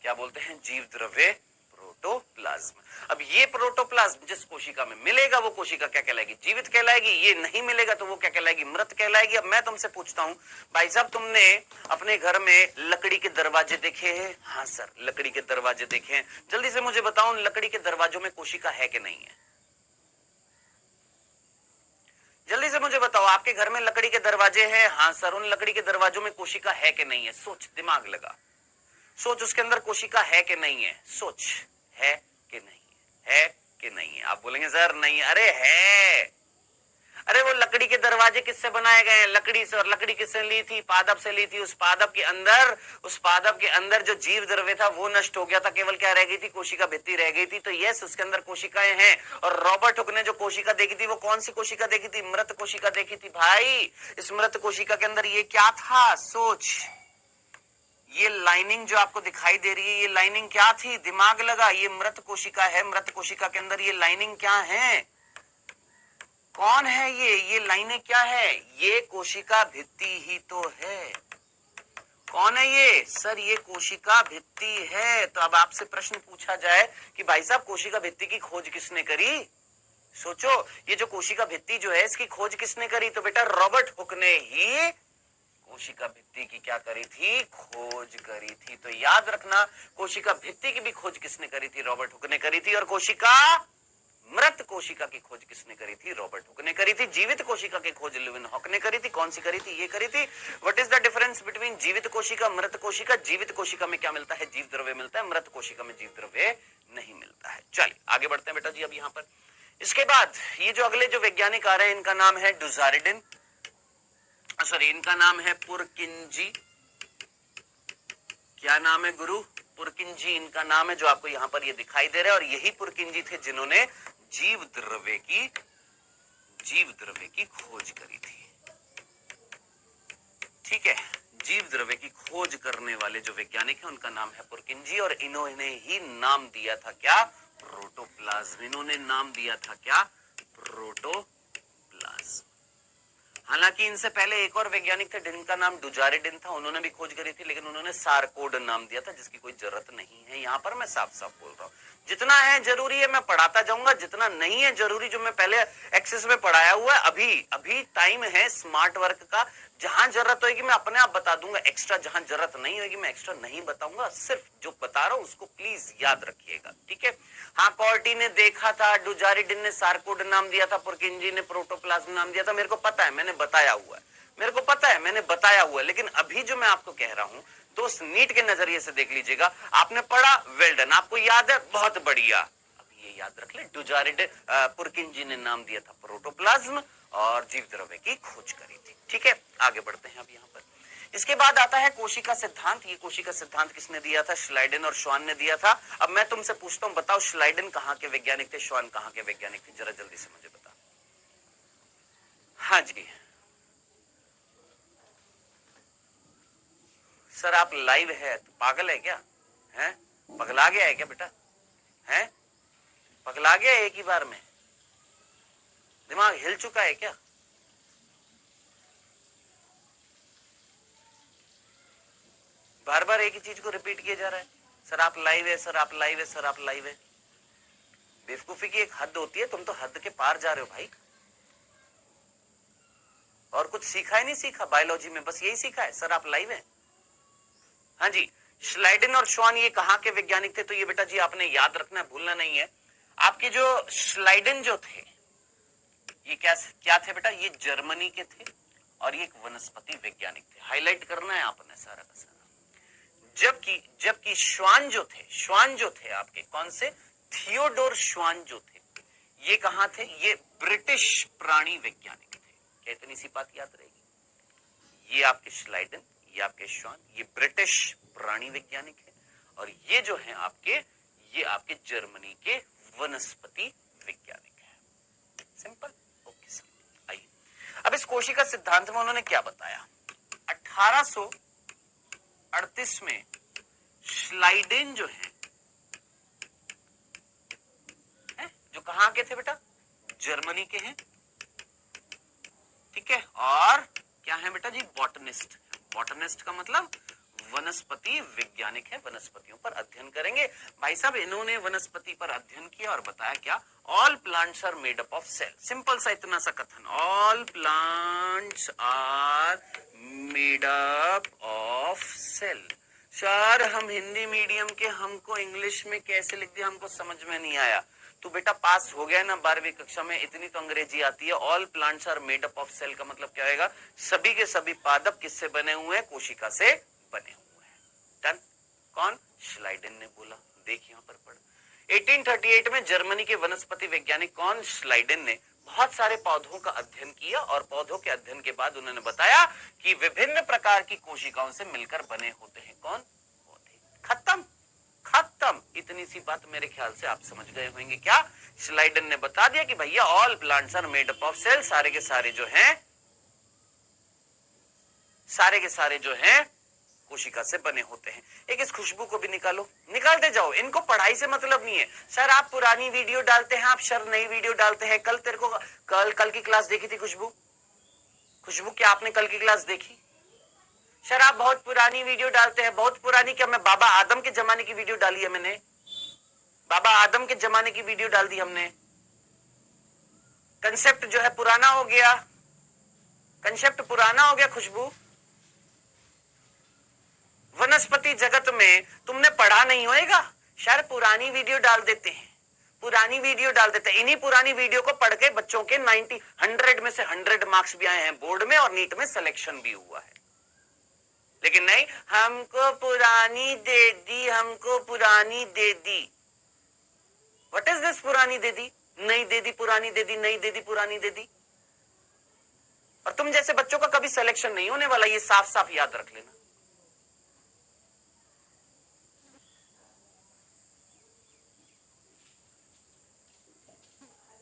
क्या बोलते हैं, जीव द्रव्य प्रोटोप्लाज्म। अब ये प्रोटोप्लाज्म जिस कोशिका में मिलेगा वो कोशिका क्या कहलाएगी, जीवित कहलाएगी, ये नहीं मिलेगा तो वो क्या कहलाएगी, मृत कहलाएगी। अब मैं तुमसे पूछता हूं, भाई साहब तुमने अपने घर में लकड़ी के दरवाजे देखे हैं? हाँ सर, लकड़ी के दरवाजे देखे हैं। जल्दी से मुझे बताओ, लकड़ी के दरवाजों में कोशिका है कि नहीं है? जल्दी से मुझे बताओ, आपके घर में लकड़ी के दरवाजे हैं? हाँ सर, उन लकड़ी के दरवाजों में कोशिका है कि नहीं है? सोच, दिमाग लगा, सोच, उसके अंदर कोशिका है कि नहीं है? सोच, है कि नहीं है कि नहीं है? आप बोलेंगे सर नहीं, अरे है। अरे वो लकड़ी के दरवाजे किससे बनाए गए हैं? लकड़ी से। और लकड़ी किससे ली थी? पादप से ली थी। उस पादप के अंदर जो जीव द्रव्य था वो नष्ट हो गया था, केवल क्या रह गई थी, कोशिका भित्ति रह गई थी। तो यस, उसके अंदर कोशिकाएं हैं। और रॉबर्ट हुक ने जो कोशिका देखी थी वो कौन सी कोशिका देखी थी? मृत कोशिका देखी थी भाई। इस मृत कोशिका के अंदर ये क्या था? सोच, ये लाइनिंग जो आपको दिखाई दे रही है, ये लाइनिंग क्या थी? दिमाग लगा, ये मृत कोशिका है। मृत कोशिका के अंदर ये लाइनिंग क्या है? कौन है ये लाइनें क्या है? ये कोशिका भित्ति ही तो है। कौन है ये? सर ये कोशिका भित्ति है। तो अब आपसे प्रश्न पूछा जाए कि भाई साहब कोशिका भित्ति की खोज किसने करी? सोचो, ये जो कोशिका भित्ति जो है इसकी खोज किसने करी? तो बेटा रॉबर्ट हुक ने ही कोशिका भित्ति की क्या करी थी? खोज करी थी। तो याद रखना, कोशिका भित्ति की भी खोज किसने करी थी? रॉबर्ट हुक ने करी थी। और मृत कोशिका की खोज किसने करी थी? रॉबर्ट हुक ने करी थी। जीवित कोशिका की खोज लेवेनहॉक ने करी थी। कौन सी करी थी? ये करी थी। What is the difference between जीवित कोशिका, मृत कोशिका? जीवित कोशिका में क्या मिलता है? जीव द्रव्य मिलता है। मृत कोशिका में जीव द्रव्य नहीं मिलता है। चलिए आगे बढ़ते हैं बेटा जी। अब यहां पर इसके बाद ये जो अगले जो वैज्ञानिक आ रहे हैं, इनका नाम है डुजारिडिन, सॉरी इनका नाम है पुरकिंजी। क्या नाम है गुरु? पुरकिंजी इनका नाम है, जो आपको यहां पर ये दिखाई दे रहा है। और यही पुरकिंजी थे जिन्होंने जीव द्रव्य की खोज करी थी। ठीक है, जीव द्रव्य की खोज करने वाले जो वैज्ञानिक हैं उनका नाम है पुरकिंजी। और इन्होंने ही नाम दिया था क्या? प्रोटोप्लाज्म। इन्होंने नाम दिया था क्या? प्रोटोप्लाज्म। हालांकि इनसे पहले एक और वैज्ञानिक थे जिनका नाम डुजारिडिन था, उन्होंने भी खोज करी थी, लेकिन उन्होंने सारकोड नाम दिया था, जिसकी कोई जरूरत नहीं है। यहां पर मैं साफ साफ बोल रहा हूं, जितना है जरूरी है मैं पढ़ाता जाऊंगा, जितना नहीं है जरूरी जो मैं पहले एक्सेस में पढ़ाया हुआ है, अभी टाइम है स्मार्ट वर्क का। जहां जरूरत होगी मैं अपने आप बता दूंगा एक्स्ट्रा, जहां जरूरत नहीं होगी मैं एक्स्ट्रा नहीं बताऊंगा। सिर्फ जो बता रहा हूं उसको प्लीज याद रखिएगा, ठीक है। हाँ, कॉर्टी ने देखा था, डुजारिडिन ने सारकोड नाम दिया था, पुरकिंजी ने प्रोटोप्लाज्म नाम दिया था। मेरे को पता है, मैंने बताया हुआ है, मेरे को पता है, मैंने बताया हुआ है। लेकिन अभी जो मैं आपको कह रहा हूं दोस्त नीट के नजरिए से देख लीजिएगा। आपने पढ़ा, वेल डन, आपको याद है, बहुत बढ़िया। अब ये याद रख ले, डुजारिडिन पुरकिंजी ने नाम दिया था प्रोटोप्लाज्म और जीव द्रव्य की खोज करी थी। ठीक है, आगे बढ़ते हैं अब यहाँ पर। इसके बाद आता है कोशिका सिद्धांत। ये कोशिका सिद्धांत किसने दिया था? श्लाइडन और श्वान ने दिया था। अब मैं तुमसे पूछता हूं, बताओ श्लाइडन कहाँ के वैज्ञानिक थे, श्वान कहाँ के वैज्ञानिक थे? जरा जल्दी से मुझे बता। हाँ जी सर, आप लाइव है तो पागल है क्या? हैं, पगला गया है क्या बेटा? हैं, पगला गया एक ही बार में? दिमाग हिल चुका है क्या? बार बार एक ही चीज को रिपीट किया जा रहा है, सर आप लाइव है, सर आप लाइव है, सर आप लाइव है। बेवकूफी की एक हद होती है, तुम तो हद के पार जा रहे हो भाई। और कुछ सीखा ही नहीं, सीखा बायोलॉजी में बस यही सीखा है, सर आप लाइव है। हाँ जी, श्लाइडन और श्वान ये कहाँ के वैज्ञानिक थे? तो ये बेटा जी आपने याद रखना, भूलना नहीं है। आपके जो श्लाइडन जो थे ये क्या थे बेटा? ये जर्मनी के थे और ये एक वनस्पति वैज्ञानिक थे। हाईलाइट करना है आपने सारा का सारा। जबकि श्वान जो थे आपके, कौन से? थियोडोर श्वान जो थे, ये कहां थे? ये ब्रिटिश प्राणी वैज्ञानिक थे। क्या इतनी सी बात याद रहेगी? ये आपके श्लाइडन, ये आपके श्वान, ये ब्रिटिश प्राणी वैज्ञानिक है। और ये जो है ये आपके जर्मनी के वनस्पति वैज्ञानिक है। Simple, okay. आइए अब इस कोशिका सिद्धांत में उन्होंने क्या बताया? 1838 में श्लाइडेन जो है जो कहां के थे बेटा, जर्मनी के हैं, ठीक है। और क्या है बेटा जी, बॉटनिस्ट। बॉटनिस्ट का मतलब वनस्पति वैज्ञानिक है, वनस्पतियों पर अध्ययन करेंगे। भाई साहब इन्होंने वनस्पति पर अध्ययन किया और बताया क्या, all plants are made up of cell. Simple सा इतना सा कथन, all plants are made up of cell. Sir हम हिंदी मीडियम के, हमको इंग्लिश में कैसे लिख दिया, हमको समझ में नहीं आया। तो बेटा पास हो गया ना 12वीं कक्षा में, इतनी तो अंग्रेजी आती है। All plants are made up of cell का मतलब क्या होगा, सभी के सभी पादप किससे बने हुए हैं, कोशिका से बने हुए हैं। डन। कौन, श्लाइडेन ने बोला। देख यहां पर पढ़, 1838 में जर्मनी के वनस्पति वैज्ञानिक कौन, श्लाइडेन ने बहुत सारे पौधों का अध्ययन किया और पौधों के अध्ययन के बाद उन्होंने बताया कि विभिन्न प्रकार की कोशिकाओं से मिलकर बने होते हैं कौन, पौधे। खत्म खत्म। इतनी सी बात मेरे ख्याल से आप समझ गए होंगे। क्या, श्लाइडेन ने बता दिया कि भैया all plants are made up of cell, सारे के सारे जो हैं, सारे के सारे जो हैं कोशिका से बने होते हैं। एक इस खुशबू को भी निकालो, निकालते जाओ, इनको पढ़ाई से मतलब नहीं है। सर आप पुरानी वीडियो डालते हैं, आप सर नई वीडियो डालते हैं। कल तेरे को कल की क्लास देखी थी खुशबू, खुशबू क्या आपने कल की क्लास देखी? सर आप बहुत पुरानी वीडियो डालते हैं। बहुत पुरानी क्या, मैं बाबा आदम के जमाने की वीडियो डाली है मैंने, बाबा आदम के जमाने की वीडियो डाल दी हमने। कंसेप्ट जो है पुराना हो गया, कंसेप्ट पुराना हो गया खुशबू। वनस्पति जगत में तुमने पढ़ा नहीं होएगा, शायद पुरानी वीडियो डाल देते हैं, पुरानी वीडियो डाल देते हैं। इन्हीं पुरानी वीडियो को पढ़ के बच्चों के 100 में से 100 मार्क्स भी आए हैं बोर्ड में और नीट में सिलेक्शन भी हुआ है। लेकिन नहीं, हमको पुरानी दे दी, हमको पुरानी दे दी। व्हाट इज दिस, पुरानी दे दी, नई दे दी, पुरानी दे दी, नई दे दी, पुरानी दे दी। और तुम जैसे बच्चों का कभी सिलेक्शन नहीं होने वाला, ये साफ साफ याद रख लेना।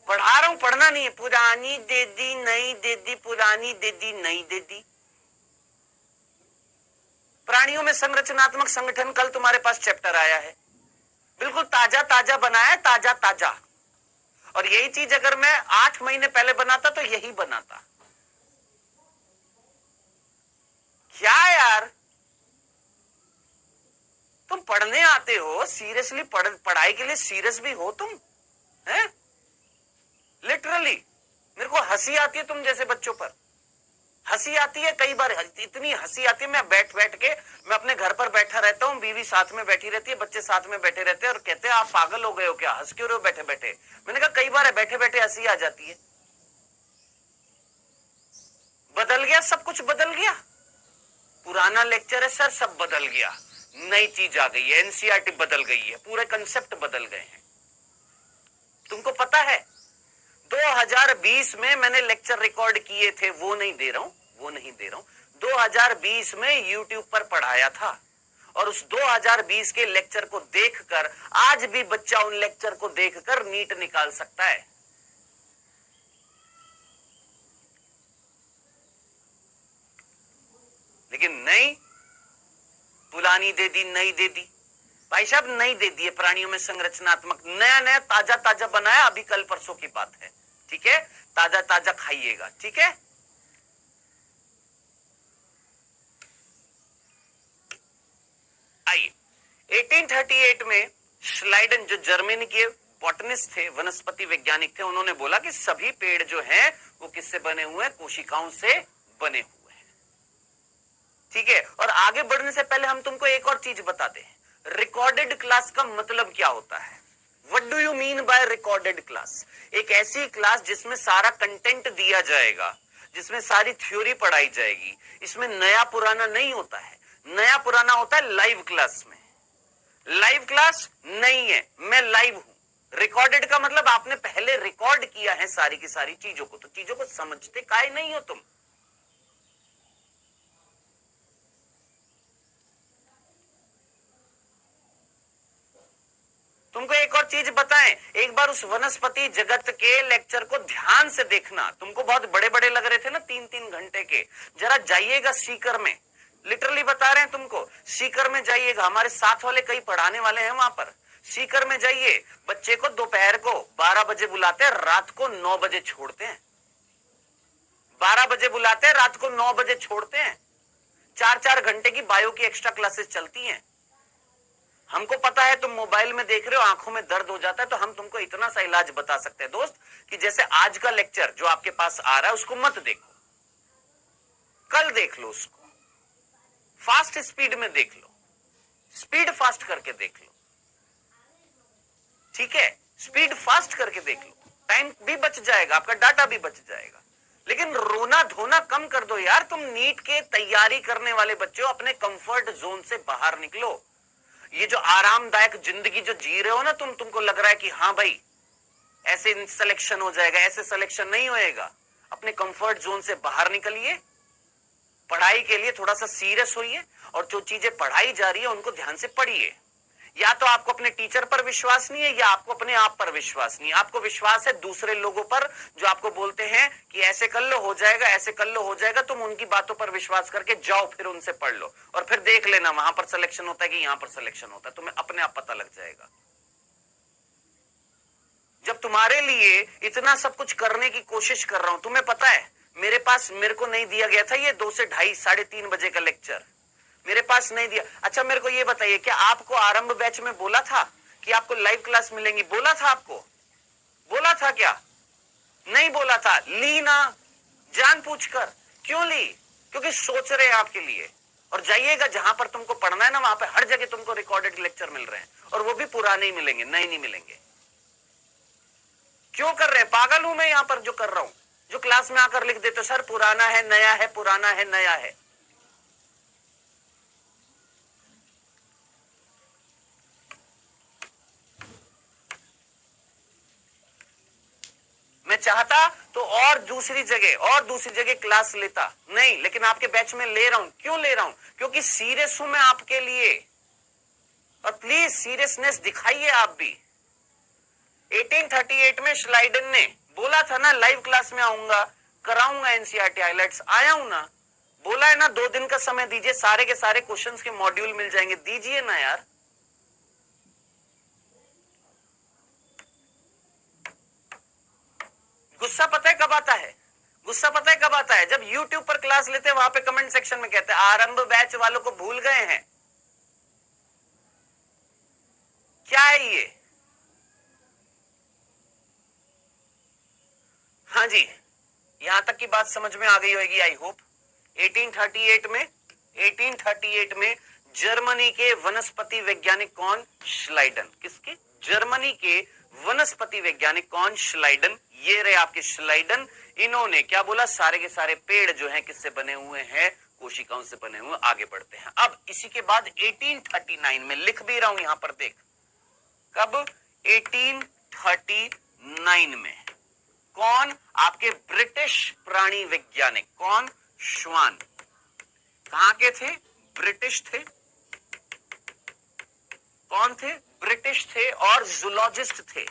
पढ़ा रहा हूं, पढ़ना नहीं है। पुरानी दे दी, नई दे दी, पुरानी दे दी, नई दे दी। प्राणियों में संरचनात्मक संगठन कल तुम्हारे पास चैप्टर आया है, बिल्कुल ताजा ताजा बनाया, ताजा ताजा। और यही चीज अगर मैं 8 महीने पहले बनाता तो यही बनाता। क्या यार, तुम पढ़ने आते हो, सीरियसली पढ़ाई के लिए सीरियस भी हो तुम, हैं? लिटरली मेरे को हंसी आती है तुम जैसे बच्चों पर, हंसी आती है। कई बार इतनी हंसी आती है, मैं बैठ के मैं अपने घर पर बैठा रहता हूँ, बीवी साथ में बैठी रहती है, बच्चे साथ में बैठे रहते हैं और कहते हैं आप पागल हो गए हो क्या, हंस क्यों रहे हो बैठे बैठे। मैंने कहा कई बार है, बैठे बैठे हंसी आ जाती है। बदल गया, सब कुछ बदल गया। पुराना लेक्चर है सर, सब बदल गया, नई चीज आ गई है, एनसीईआरटी बदल गई है, पूरे कंसेप्ट बदल गए हैं। तुमको पता है 2020 में मैंने लेक्चर रिकॉर्ड किए थे, वो नहीं दे रहा हूं, वो नहीं दे रहा हूं। 2020 में यूट्यूब पर पढ़ाया था और उस 2020 के लेक्चर को देखकर आज भी बच्चा उन लेक्चर को देखकर नीट निकाल सकता है। लेकिन नहीं, पुरानी दे दी, नई दे दी। भाई साहब नई दे दी है, प्राणियों में संरचनात्मक, नया नया ताजा ताजा बनाया, अभी कल परसों की बात है, ठीक है। ताजा ताजा खाइएगा, ठीक है। आइए 1838 में श्लाइडन जो जर्मनी के बॉटनिस्ट थे, वनस्पति वैज्ञानिक थे, उन्होंने बोला कि सभी पेड़ जो हैं वो किससे बने हुए हैं, कोशिकाओं से बने हुए हैं, ठीक है। और आगे बढ़ने से पहले हम तुमको एक और चीज बताते हैं, रिकॉर्डेड क्लास का मतलब क्या होता है। What do you mean by recorded class? एक ऐसी क्लास जिसमें सारा कंटेंट दिया जाएगा, जिसमें सारी थ्योरी पढ़ाई जाएगी। इसमें नया पुराना नहीं होता है, नया पुराना होता है लाइव क्लास में। लाइव क्लास नहीं है, मैं लाइव हूं। रिकॉर्डेड का मतलब आपने पहले रिकॉर्ड किया है सारी की सारी चीजों को, तो चीजों को समझते काहे नहीं हो तुम। तुमको एक और चीज बताएं, एक बार उस वनस्पति जगत के लेक्चर को ध्यान से देखना। तुमको बहुत बड़े बड़े लग रहे थे ना 3-3 घंटे के, जरा जाइएगा सीकर में, लिटरली बता रहे हैं तुमको। सीकर में जाइएगा, हमारे साथ वाले कई पढ़ाने वाले हैं वहां पर। सीकर में जाइए, बच्चे को दोपहर को 12 बजे बुलाते हैं, रात को 9 बजे छोड़ते हैं। 12 बजे बुलाते हैं, रात को 9 बजे छोड़ते हैं। 4-4 घंटे की बायो की एक्स्ट्रा क्लासेस चलती हैं। हमको पता है तुम मोबाइल में देख रहे हो, आंखों में दर्द हो जाता है, तो हम तुमको इतना सा इलाज बता सकते हैं दोस्त कि जैसे आज का लेक्चर जो आपके पास आ रहा है उसको मत देखो, कल देख लो, उसको फास्ट स्पीड में देख लो, स्पीड फास्ट करके देख लो, ठीक है? स्पीड फास्ट करके देख लो, टाइम भी बच जाएगा, आपका डाटा भी बच जाएगा। लेकिन रोना धोना कम कर दो यार। तुम नीट के तैयारी करने वाले बच्चे हो, अपने कंफर्ट जोन से बाहर निकलो। ये जो आरामदायक जिंदगी जो जी रहे हो ना तुमको लग रहा है कि हाँ भाई ऐसे सिलेक्शन हो जाएगा, ऐसे सिलेक्शन नहीं होएगा। अपने कंफर्ट जोन से बाहर निकलिए, पढ़ाई के लिए थोड़ा सा सीरियस होइए, और जो चीजें पढ़ाई जा रही है उनको ध्यान से पढ़िए। या तो आपको अपने टीचर पर विश्वास नहीं है, या आपको अपने आप पर विश्वास नहीं है। आपको विश्वास है दूसरे लोगों पर जो आपको बोलते हैं कि ऐसे कर लो हो जाएगा, ऐसे कर लो हो जाएगा। तुम उनकी बातों पर विश्वास करके जाओ, फिर उनसे पढ़ लो, और फिर देख लेना वहां पर सिलेक्शन होता है कि यहां पर सिलेक्शन होता है, तुम्हें अपने आप पता लग जाएगा। जब तुम्हारे लिए इतना सब कुछ करने की कोशिश कर रहा हूं, तुम्हें पता है मेरे को नहीं दिया गया था ये 2 से 2:30 3:30 बजे का लेक्चर, मेरे पास नहीं दिया। अच्छा मेरे को ये बताइए, क्या आपको आरंभ बैच में बोला था कि आपको लाइव क्लास मिलेंगी? बोला था आपको? बोला था क्या? नहीं बोला था। ली ना, जान पूछकर। क्यों ली? क्योंकि सोच रहे हैं आपके लिए। और जाइएगा जहां पर तुमको पढ़ना है ना, वहां पे हर जगह तुमको रिकॉर्डेड लेक्चर मिल रहे हैं, और वो भी पुराने ही मिलेंगे, नए नहीं मिलेंगे। क्यों कर रहे हैं? पागल हूं मैं यहां पर जो कर रहा हूं? जो क्लास में आकर लिख देते सर पुराना है नया है, पुराना है नया है। मैं चाहता तो और दूसरी जगह क्लास लेता, नहीं, लेकिन आपके बैच में ले रहा हूं। क्यों ले रहा हूं? क्योंकि सीरियस हूं मैं आपके लिए, और प्लीज सीरियसनेस दिखाइए आप भी। 1838 में श्लाइडन ने बोला था ना लाइव क्लास में आऊंगा, कराऊंगा एनसीईआरटी हाइलाइट्स, आया हूं ना, बोला है ना 2 दिन का समय दीजिए, सारे के सारे क्वेश्चंस के मॉड्यूल मिल जाएंगे, दीजिए ना यार। गुस्सा पता है कब आता है? गुस्सा पता है कब आता है? जब YouTube पर क्लास लेते हैं, वहां पे कमेंट सेक्शन में कहते हैं आरंभ बैच वालों को भूल गए हैं। क्या है ये? हाँ जी, यहां तक की बात समझ में आ गई होगी आई होप। 1838 में जर्मनी के वनस्पति वैज्ञानिक कौन? श्लाइडन। किसके? जर्मनी के वनस्पति वैज्ञानिक कौन? श्लाइडन। ये रहे आपके श्लाइडन। इन्होंने क्या बोला? सारे के सारे पेड़ जो हैं किससे बने हुए हैं? कोशिकाओं से बने हुए। आगे बढ़ते हैं। अब इसी के बाद 1839 में लिख भी रहा हूं यहां पर, देख कब? 1839 में कौन? आपके ब्रिटिश प्राणी वैज्ञानिक कौन? श्वान। कहां के थे? ब्रिटिश थे। कौन थे? ब्रिटिश थे और जूलॉजिस्ट थे।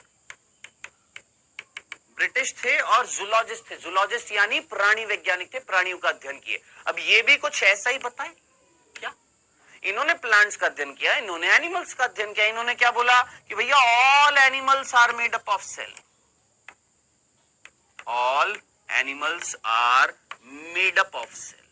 ब्रिटिश थे और जूलॉजिस्ट थे। जूलॉजिस्ट यानी प्राणी वैज्ञानिक थे, प्राणियों का अध्ययन किए। अब ये भी कुछ ऐसा ही बताए क्या? इन्होंने प्लांट्स का अध्ययन किया, इन्होंने एनिमल्स का अध्ययन किया। इन्होंने क्या बोला कि भैया all animals are made up of cell, all animals are made up of cell.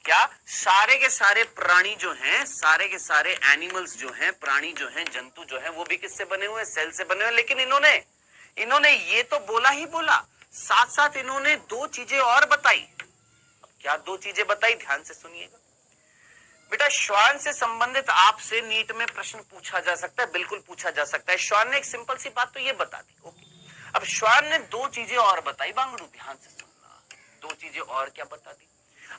क्या? सारे के सारे प्राणी जो हैं, सारे के सारे एनिमल्स जो हैं, प्राणी जो हैं, जंतु जो हैं, वो भी किससे बने हुए? सेल से बने हुए। लेकिन इन्होंने ये तो बोला ही बोला, साथ साथ इन्होंने 2 चीजें और बताई। क्या 2 चीजें बताई? ध्यान से सुनिएगा बेटा। श्वान से संबंधित आपसे नीट में प्रश्न पूछा जा सकता है, बिल्कुल पूछा जा सकता है। श्वान ने एक सिंपल सी बात तो ये बता दी, ओके। अब श्वान ने 2 चीजें और बताई, बांगड़ू ध्यान से सुनना। 2 चीजें और क्या बता दी?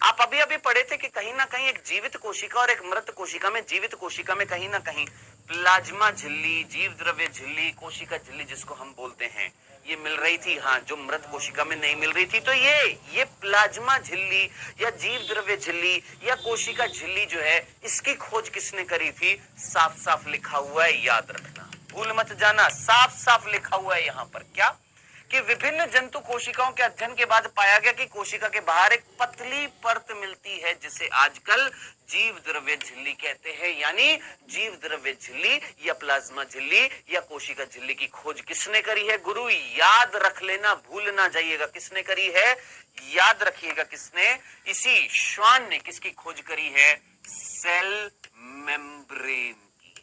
आप अभी अभी पढ़े थे कि कहीं ना कहीं एक जीवित कोशिका और एक मृत कोशिका में, जीवित कोशिका में कहीं ना कहीं प्लाज्मा झिल्ली, जीव द्रव्य झिल्ली, कोशिका झिल्ली जिसको हम बोलते हैं, ये मिल रही थी। हाँ, जो मृत कोशिका में नहीं मिल रही थी। तो ये प्लाज्मा झिल्ली या जीव द्रव्य झिल्ली या कोशिका झिल्ली जो है, इसकी खोज किसने करी थी? साफ साफ लिखा हुआ है, याद रखना, भूल मत जाना। साफ साफ लिखा हुआ है यहां पर। क्या? कि विभिन्न जंतु कोशिकाओं के अध्ययन के बाद पाया गया कि कोशिका के बाहर एक पतली परत मिलती है जिसे आजकल जीव द्रव्य झिल्ली कहते हैं। यानी जीव द्रव्य झिल्ली या प्लाज्मा झिल्ली या कोशिका झिल्ली की खोज किसने करी है गुरु? याद रख लेना, भूल ना जाइएगा, किसने करी है? याद रखिएगा किसने? इसी श्वान ने किसकी खोज करी है? सेल मेम्ब्रेन की।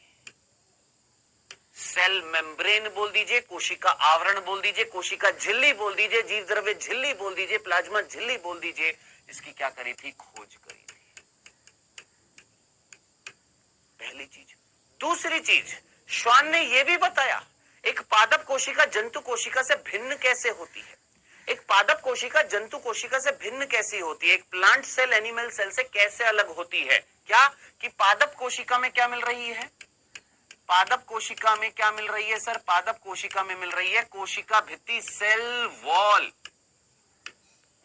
सेल मेम्ब्रेन बोल दीजिए, कोशिका आवरण बोल दीजिए, कोशिका झिल्ली बोल दीजिए, जीव द्रव्य झिल्ली बोल दीजिए, प्लाज्मा झिल्ली बोल दीजिए, इसकी क्या करी थी? खोज करी थी। पहली चीज। दूसरी चीज, श्वान ने यह भी बताया एक पादप कोशिका जंतु कोशिका से भिन्न कैसे होती है। एक पादप कोशिका जंतु कोशिका से भिन्न कैसी होती है, एक प्लांट सेल एनिमल सेल से कैसे अलग होती है। क्या कि पादप कोशिका में क्या मिल रही है? पादप कोशिका में क्या मिल रही है सर? पादप कोशिका में मिल रही है कोशिका भित्ति, सेल वॉल,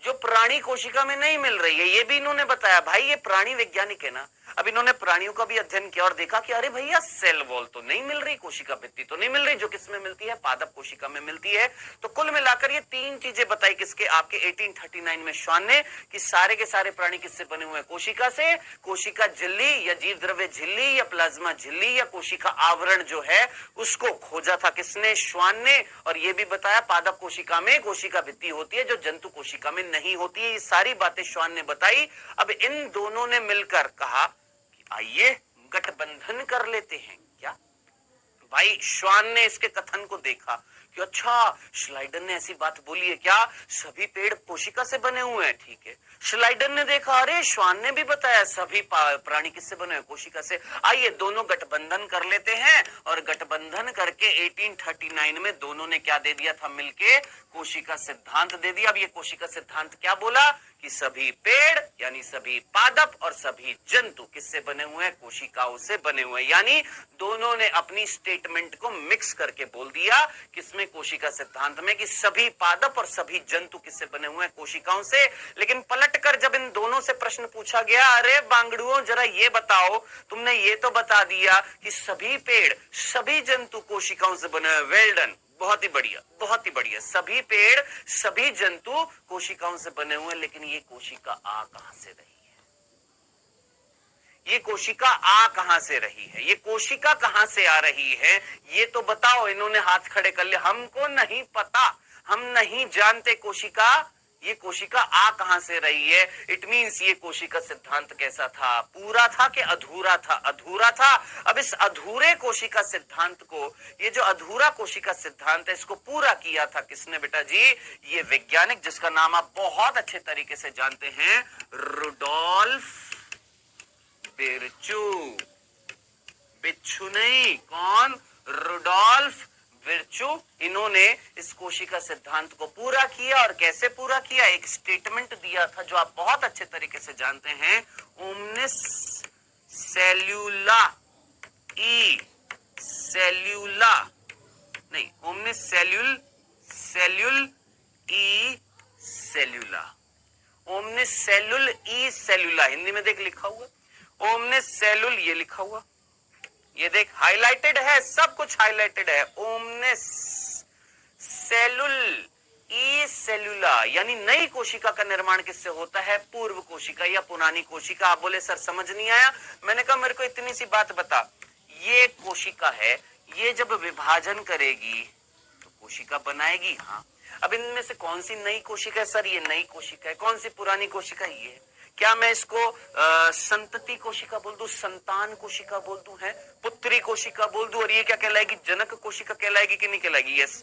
जो प्राणी कोशिका में नहीं मिल रही है। ये भी इन्होंने बताया। भाई ये प्राणी वैज्ञानिक है ना, अब इन्होंने प्राणियों का भी अध्ययन किया और देखा कि अरे भैया सेल वॉल तो नहीं मिल रही, कोशिका भित्ति तो नहीं मिल रही, जो किसमें मिलती है? पादप कोशिका में मिलती है। तो कुल मिलाकर ये तीन चीजें बताई किसके? आपके 1839 में श्वान ने, कि सारे के सारे प्राणी किससे बने हुए हैं? कोशिका से। कोशिका झिल्ली या जीव द्रव्य झिल्ली या प्लाज्मा झिल्ली या कोशिका आवरण जो है उसको खोजा था किसने? श्वान ने। और ये भी बताया पादप कोशिका में कोशिका भित्ति होती है जो जंतु कोशिका में नहीं होती है। ये सारी बातें श्वान ने बताई। अब इन दोनों ने मिलकर कहा कि आइए गठबंधन कर लेते हैं। क्या भाई? श्वान ने इसके कथन को देखा कि अच्छा श्लाइडर ने ऐसी बात बोली है क्या? सभी पेड़ कोशिका से बने हुए हैं। ठीक है, श्लाइडर ने देखा अरे श्वान ने भी बताया सभी प्राणी किससे बने हुए? कोशिका से। आइए दोनों गठबंधन कर लेते हैं। और गठबंधन करके 1839 में दोनों ने क्या दे दिया था? मिलके कोशिका सिद्धांत दे दिया। अब ये कोशिका सिद्धांत क्या बोला? कि सभी पेड़ यानी सभी पादप और सभी जंतु किससे बने हुए हैं? कोशिकाओं से बने हुए हैं। यानी दोनों ने अपनी स्टेटमेंट को मिक्स करके बोल दिया किसमें? कोशिका सिद्धांत में, कि सभी पादप और सभी जंतु किससे बने हुए हैं? कोशिकाओं से। लेकिन पलटकर जब इन दोनों से प्रश्न पूछा गया, अरे बांगड़ुओं जरा ये बताओ, तुमने ये तो बता दिया कि सभी पेड़ सभी जंतु कोशिकाओं से बने हुए। वेल डन, बहुत ही बढ़िया, बहुत ही बढ़िया। सभी पेड़ सभी जंतु कोशिकाओं से बने हुए, लेकिन ये कोशिका आ कहां से रही है? ये कोशिका आ कहां से रही है? ये कोशिका कहां से आ रही है? ये तो बताओ। इन्होंने हाथ खड़े कर लिया, हमको नहीं पता, हम नहीं जानते कोशिका। ये कोशिका आ कहां से रही है? इट मींस ये कोशिका सिद्धांत कैसा था? पूरा था कि अधूरा था? अधूरा था। अब इस अधूरे कोशिका सिद्धांत को, ये जो अधूरा कोशिका सिद्धांत है, इसको पूरा किया था किसने बेटा जी? ये वैज्ञानिक जिसका नाम आप बहुत अच्छे तरीके से जानते हैं, रुडोल्फ विर्चू। बिच्छू नहीं, कौन? Rudolf Virchow. इन्होंने इस कोशिका सिद्धांत को पूरा किया। और कैसे पूरा किया? एक स्टेटमेंट दिया था जो आप बहुत अच्छे तरीके से जानते हैं, ओमनिस सेल्यूला ई सेल्यूला नहीं, ओमनिस सेल्यूल ई सेल्यूला। ओमनिस सेल्यूल ई सेल्यूला, हिंदी में देख लिखा हुआ ओमनिस सेल्यूल, ये लिखा हुआ, ये देख हाईलाइटेड है, सब कुछ हाईलाइटेड है। ओमनिस सेल्यूल ई सेल्यूला, यानी नई कोशिका का निर्माण किससे होता है? पूर्व कोशिका या पुरानी कोशिका। आप बोले सर समझ नहीं आया। मैंने कहा मेरे को इतनी सी बात बता, ये कोशिका है, ये जब विभाजन करेगी तो कोशिका बनाएगी। हाँ, अब इनमें से कौन सी नई कोशिका है सर? ये नई कोशिका है। कौन सी पुरानी कोशिका? ये है। क्या मैं इसको संतति कोशिका बोल दूं, संतान कोशिका बोल दूं, है पुत्री कोशिका बोल दूं? और ये क्या कहलाएगी? जनक कोशिका कहलाएगी कि नहीं कहलाएगी? यस।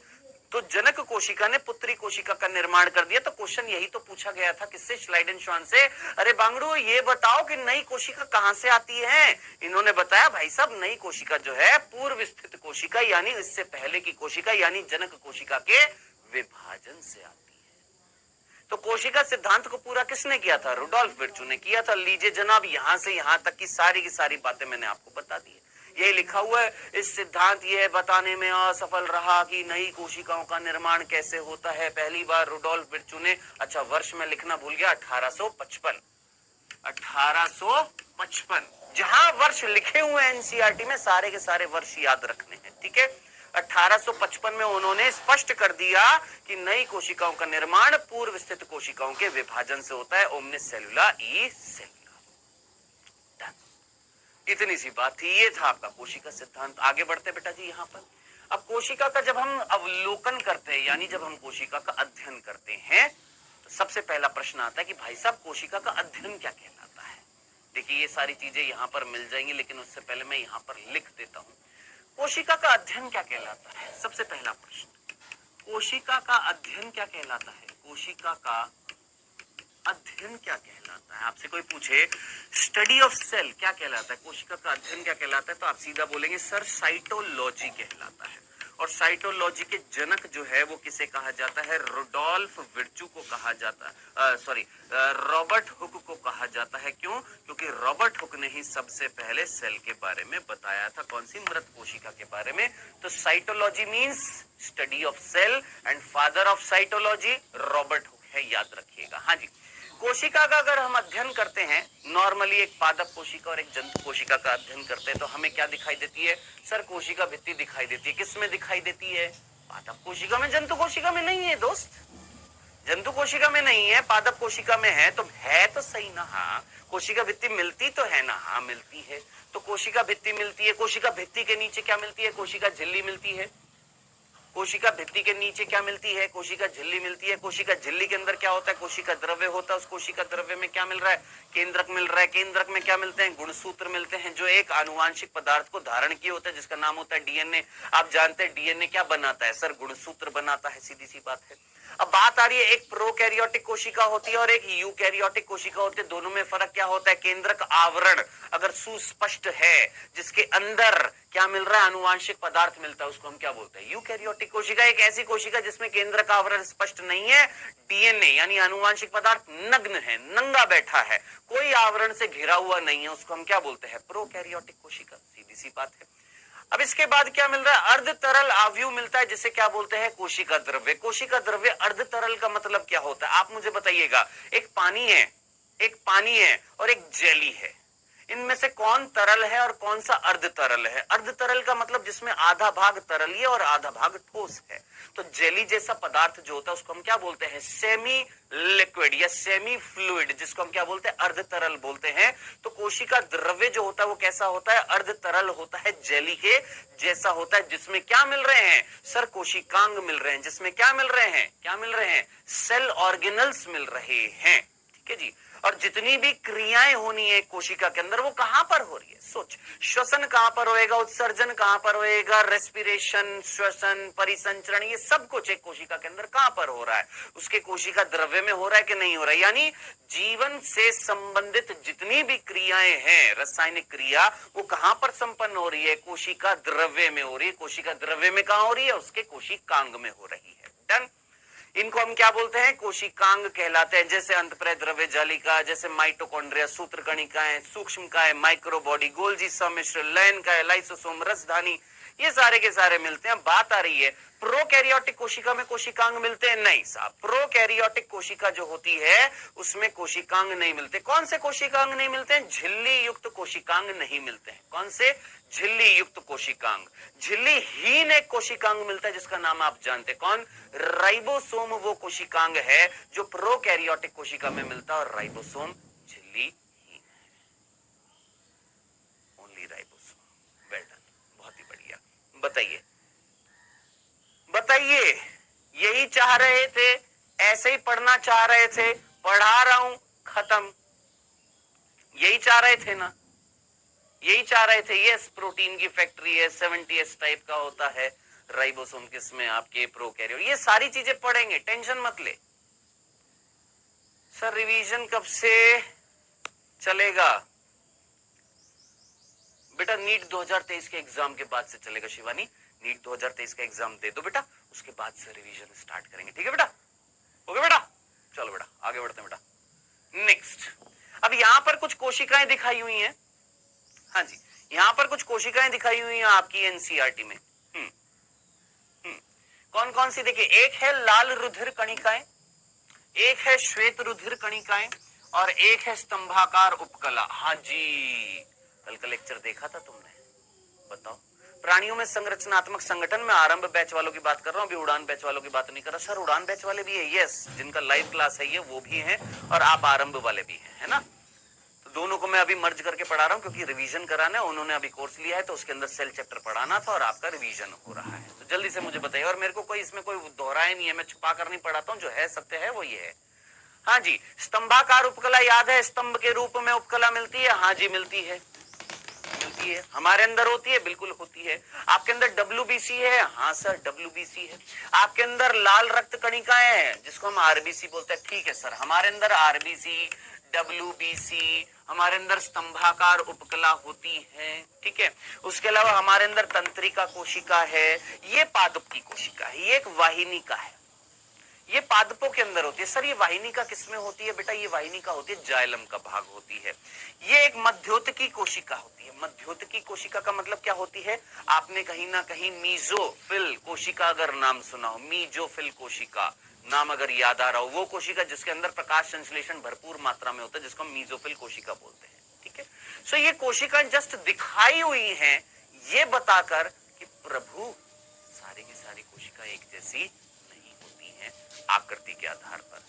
तो जनक कोशिका ने पुत्री कोशिका का निर्माण कर दिया। तो क्वेश्चन यही तो पूछा गया था किससे? श्लाइडेनश्वान से। अरे बांगड़ू ये बताओ कि नई कोशिका कहां से आती है? इन्होंने बताया भाई साहब नई कोशिका जो है पूर्व स्थित कोशिका यानी इससे पहले की कोशिका यानी जनक कोशिका के विभाजन से आती है। तो कोशिका सिद्धांत को पूरा किसने किया था? रुडोल्फ विर्चू ने किया था। लीजिए जनाब, यहां से यहां तक की सारी बातें मैंने आपको बता दी है। ये लिखा हुआ है, इस सिद्धांत ये बताने में असफल रहा कि नई कोशिकाओं का निर्माण कैसे होता है। पहली बार रुडोल्फ विर्चू ने, अच्छा वर्ष में लिखना भूल गया, 1855। 1855 जहां वर्ष लिखे हुए एनसीईआरटी में सारे के सारे वर्ष याद रखने हैं। ठीक है, 1855 में उन्होंने स्पष्ट कर दिया कि नई कोशिकाओं का निर्माण पूर्व स्थित कोशिकाओं के विभाजन से होता है, ओमनिस सेलुला ई सेलुला। इतनी सी बात थी, ये था आपका कोशिका सिद्धांत। आगे बढ़ते बेटा जी यहाँ पर। अब कोशिका का जब हम अवलोकन करते हैं, यानी जब हम कोशिका का अध्ययन करते हैं, तो सबसे पहला प्रश्न आता है कि भाई साहब कोशिका का अध्ययन क्या कहलाता है। देखिए ये सारी चीजें यहाँ पर मिल जाएंगी, लेकिन उससे पहले मैं यहाँ पर लिख देता हूँ कोशिका का अध्ययन क्या कहलाता है। सबसे पहला प्रश्न, कोशिका का अध्ययन क्या कहलाता है। कोशिका का अध्ययन क्या कहलाता है। आपसे कोई पूछे स्टडी ऑफ सेल क्या कहलाता है, कोशिका का अध्ययन क्या कहलाता है, तो आप सीधा बोलेंगे सर साइटोलॉजी कहलाता है। और साइटोलॉजी के जनक जो है वो किसे कहा जाता है, रुडोल्फ विर्चू को कहा जाता है, रॉबर्ट हुक को कहा जाता है। क्यों? क्योंकि रॉबर्ट हुक ने ही सबसे पहले सेल के बारे में बताया था। कौन सी? मृत कोशिका के बारे में। तो cytology means study of cell and father of cytology Robert Hooke है, याद रखिएगा। हाँ जी, कोशिका का अगर हम अध्ययन करते हैं, नॉर्मली एक पादप कोशिका और एक जंतु कोशिका का अध्ययन करते हैं, तो हमें क्या दिखाई देती है सर, कोशिका भित्ति दिखाई देती है। किस में दिखाई देती है? पादप कोशिका में। जंतु कोशिका में नहीं है दोस्त, जंतु कोशिका में नहीं है, पादप कोशिका में है। तो है तो सही ना। हाँ, कोशिका भित्ति मिलती तो है ना। हाँ मिलती है। तो कोशिका भित्ति मिलती है, कोशिका भित्ति के नीचे क्या मिलती है? कोशिका झिल्ली मिलती है। कोशिका भित्ति के नीचे क्या मिलती है? कोशिका झिल्ली मिलती है। कोशिका झिल्ली के अंदर क्या होता है? कोशिका द्रव्य होता है। उस कोशिका द्रव्य में क्या मिल रहा है? केंद्रक मिल रहा है। केंद्रक में क्या मिलते हैं? गुणसूत्र मिलते हैं, जो एक आनुवांशिक पदार्थ को धारण किए होता है, जिसका नाम होता है डीएनए। आप जानते हैं डीएनए क्या बनाता है सर? गुणसूत्र बनाता है, सीधी सी बात है। अब बात आ रही है, एक प्रोकैरियोटिक कोशिका होती है और एक यूकैरियोटिक कोशिका होती है। दोनों में फर्क क्या होता है? केंद्रक आवरण अगर सुस्पष्ट है, जिसके अंदर क्या मिल रहा है? आनुवांशिक पदार्थ मिलता है, उसको हम क्या बोलते हैं? यूकैरियोटिक कोशिका। एक ऐसी कोशिका जिसमें केंद्रक आवरण स्पष्ट नहीं है, डीएनए यानी आनुवांशिक पदार्थ नग्न है, नंगा बैठा है, कोई आवरण से घिरा हुआ नहीं है, उसको हम क्या बोलते हैं? प्रोकैरियोटिक कोशिका। सीधी सी बात है। अब इसके बाद क्या मिल रहा है? अर्ध तरल अवयव मिलता है, जिसे क्या बोलते हैं? कोशिका द्रव्य। कोशिका द्रव्य अर्ध तरल का मतलब क्या होता है आप मुझे बताइएगा। एक पानी है, एक पानी है और एक जेली है, इनमें से कौन तरल है और कौन सा अर्ध तरल है? अर्ध तरल का मतलब जिसमें आधा भाग तरलीय और आधा भाग ठोस है। तो जेली जैसा पदार्थ जो होता है उसको हम क्या बोलते हैं? सेमी लिक्विड या सेमी फ्लूइड, जिसको हम क्या बोलते हैं? अर्ध तरल बोलते हैं। तो कोशिका द्रव्य जो होता है वो कैसा होता है? अर्ध तरल होता है, जेली के जैसा होता है, जिसमें क्या मिल रहे हैं सर? कोशिकांग मिल रहे हैं। जिसमें क्या मिल रहे हैं? क्या मिल रहे हैं? सेल ऑर्गेनल्स मिल रहे हैं। ठीक है जी। और जितनी भी क्रियाएं होनी है कोशिका के अंदर, वो कहां पर हो रही है? सोच, श्वसन कहां पर होएगा, उत्सर्जन कहां पर होएगा, रेस्पिरेशन, श्वसन, परिसंचरण, ये सब कुछ एक कोशिका के अंदर कहां पर हो रहा है? उसके कोशिका द्रव्य में हो रहा है कि नहीं हो रहा है? यानी जीवन से संबंधित जितनी भी क्रियाएं हैं, रासायनिक क्रिया, वो कहां पर संपन्न हो रही है? कोशिका द्रव्य में हो रही है। कोशिका द्रव्य में कहां हो रही है? उसके कोशिकांग में हो रही है। डन। इनको हम क्या बोलते हैं? कोशिकांग कहलाते हैं। जैसे अंतःप्रेत द्रव्य जालिका, जैसे माइटोकॉन्ड्रिया, सूत्रकणिकाएं, सूक्ष्मकाएं, माइक्रोबॉडी, गोल्जी सम्मिश्र, लयनकाएं, लाइसोसोम, रसधानी, ये सारे के सारे मिलते हैं। बात आ रही है प्रोकैरियोटिक कोशिका में कोशिकांग मिलते हैं? नहीं साहब, प्रोकैरियोटिक कोशिका जो होती है उसमें कोशिकांग नहीं मिलते। कौन से कोशिकांग नहीं मिलते हैं? झिल्ली युक्त कोशिकांग नहीं मिलते हैं। कौन से? झिल्ली युक्त कोशिकांग। झिल्ली हीन एक कोशिकांग मिलता है, जिसका नाम आप जानते हैं। कौन? राइबोसोम वो कोशिकांग है जो प्रोकैरियोटिक कोशिका में मिलता है, और राइबोसोम झिल्ली हीन है। Only ribosome. वेल डन, बहुत ही बढ़िया। बताइए बताइए, यही चाह रहे थे? ऐसे ही पढ़ना चाह रहे थे? पढ़ा रहा हूं, खत्म। यही चाह रहे थे ना? यही चाह रहे थे। यस, प्रोटीन की फैक्ट्री है, 70S टाइप का होता है। राइबोसोम किसमें? आपके प्रोकैरियोट। ये सारी चीजें पढ़ेंगे, टेंशन मत ले। सर रिवीजन कब से चलेगा? बेटा नीट 2023 के एग्जाम के बाद से चलेगा शिवानी। नीट 2023 का एग्जाम दे दो बेटा, उसके बाद से रिवीजन स्टार्ट करेंगे। ठीक है बेटा? ओके बेटा, चलो बेटा आगे बढ़ते हैं बेटा। नेक्स्ट, अब यहां पर कुछ कोशिकाएं दिखाई हुई हैं। हाँ जी, यहां पर कुछ कोशिकाएं दिखाई हुई हैं आपकी एनसीईआरटी में। कौन कौन सी? देखिए, एक है लाल रुधिर कणिकाएं, एक है श्वेत रुधिर कणिकाएं, और एक है स्तंभाकार उपकला। हाँ जी, कल का लेक्चर देखा था तुमने? बताओ। प्राणियों में संरचनात्मक संगठन में आरंभ बैच वालों की बात कर रहा हूं, अभी उड़ान बैच वालों की बात नहीं कर रहा। सर उड़ान बैच वाले भी है, यस, जिनका लाइव क्लास है ये वो भी है, और आप आरंभ वाले भी हैं, है ना। तो दोनों को मैं अभी मर्ज करके पढ़ा रहा हूं क्योंकि रिवीजन कराना है, उन्होंने अभी कोर्स लिया है तो उसके अंदर सेल चैप्टर पढ़ाना था और आपका रिवीजन हो रहा है। तो जल्दी से मुझे बताइए, और मेरे को कोई इसमें कोई दोहराए नहीं है, मैं छुपा कर नहीं पढ़ाता हूं, जो है सत्य है वो ये है। हाँ जी, स्तंभाकार उपकला याद है, स्तंभ के रूप में उपकला मिलती है, हाँ जी मिलती है, मिलती है, हमारे अंदर होती है, बिल्कुल होती है। आपके अंदर WBC है, हाँ सर WBC है। आपके अंदर लाल रक्त कणिकाएं हैं जिसको हम RBC बोलते हैं, ठीक है सर, हमारे अंदर RBC WBC, हमारे अंदर स्तंभाकार उपकला होती है, ठीक है। उसके अलावा हमारे अंदर तंत्रिका कोशिका है, ये पादप की कोशिका है, ये एक वाहिनी का है, ये पादपों के अंदर होती है। सर ये वाहिनिका किसमें होती है? बेटा ये वाहिनिका होती है जाइलम का भाग होती है। ये एक मध्योतकी कोशिका होती है। मध्योतकी कोशिका का मतलब क्या होती है? आपने कहीं ना कहीं मीजोफिल कोशिका अगर नाम सुना हो, मीजोफिल कोशिका नाम अगर याद आ रहा हो, वो कोशिका जिसके अंदर प्रकाश संश्लेषण भरपूर मात्रा में होता है, जिसको मीजोफिल कोशिका बोलते हैं, ठीक है। सो ये कोशिका जस्ट दिखाई हुई है ये बताकर कि प्रभु सारी की सारी कोशिका एक जैसी आकृति के आधार पर,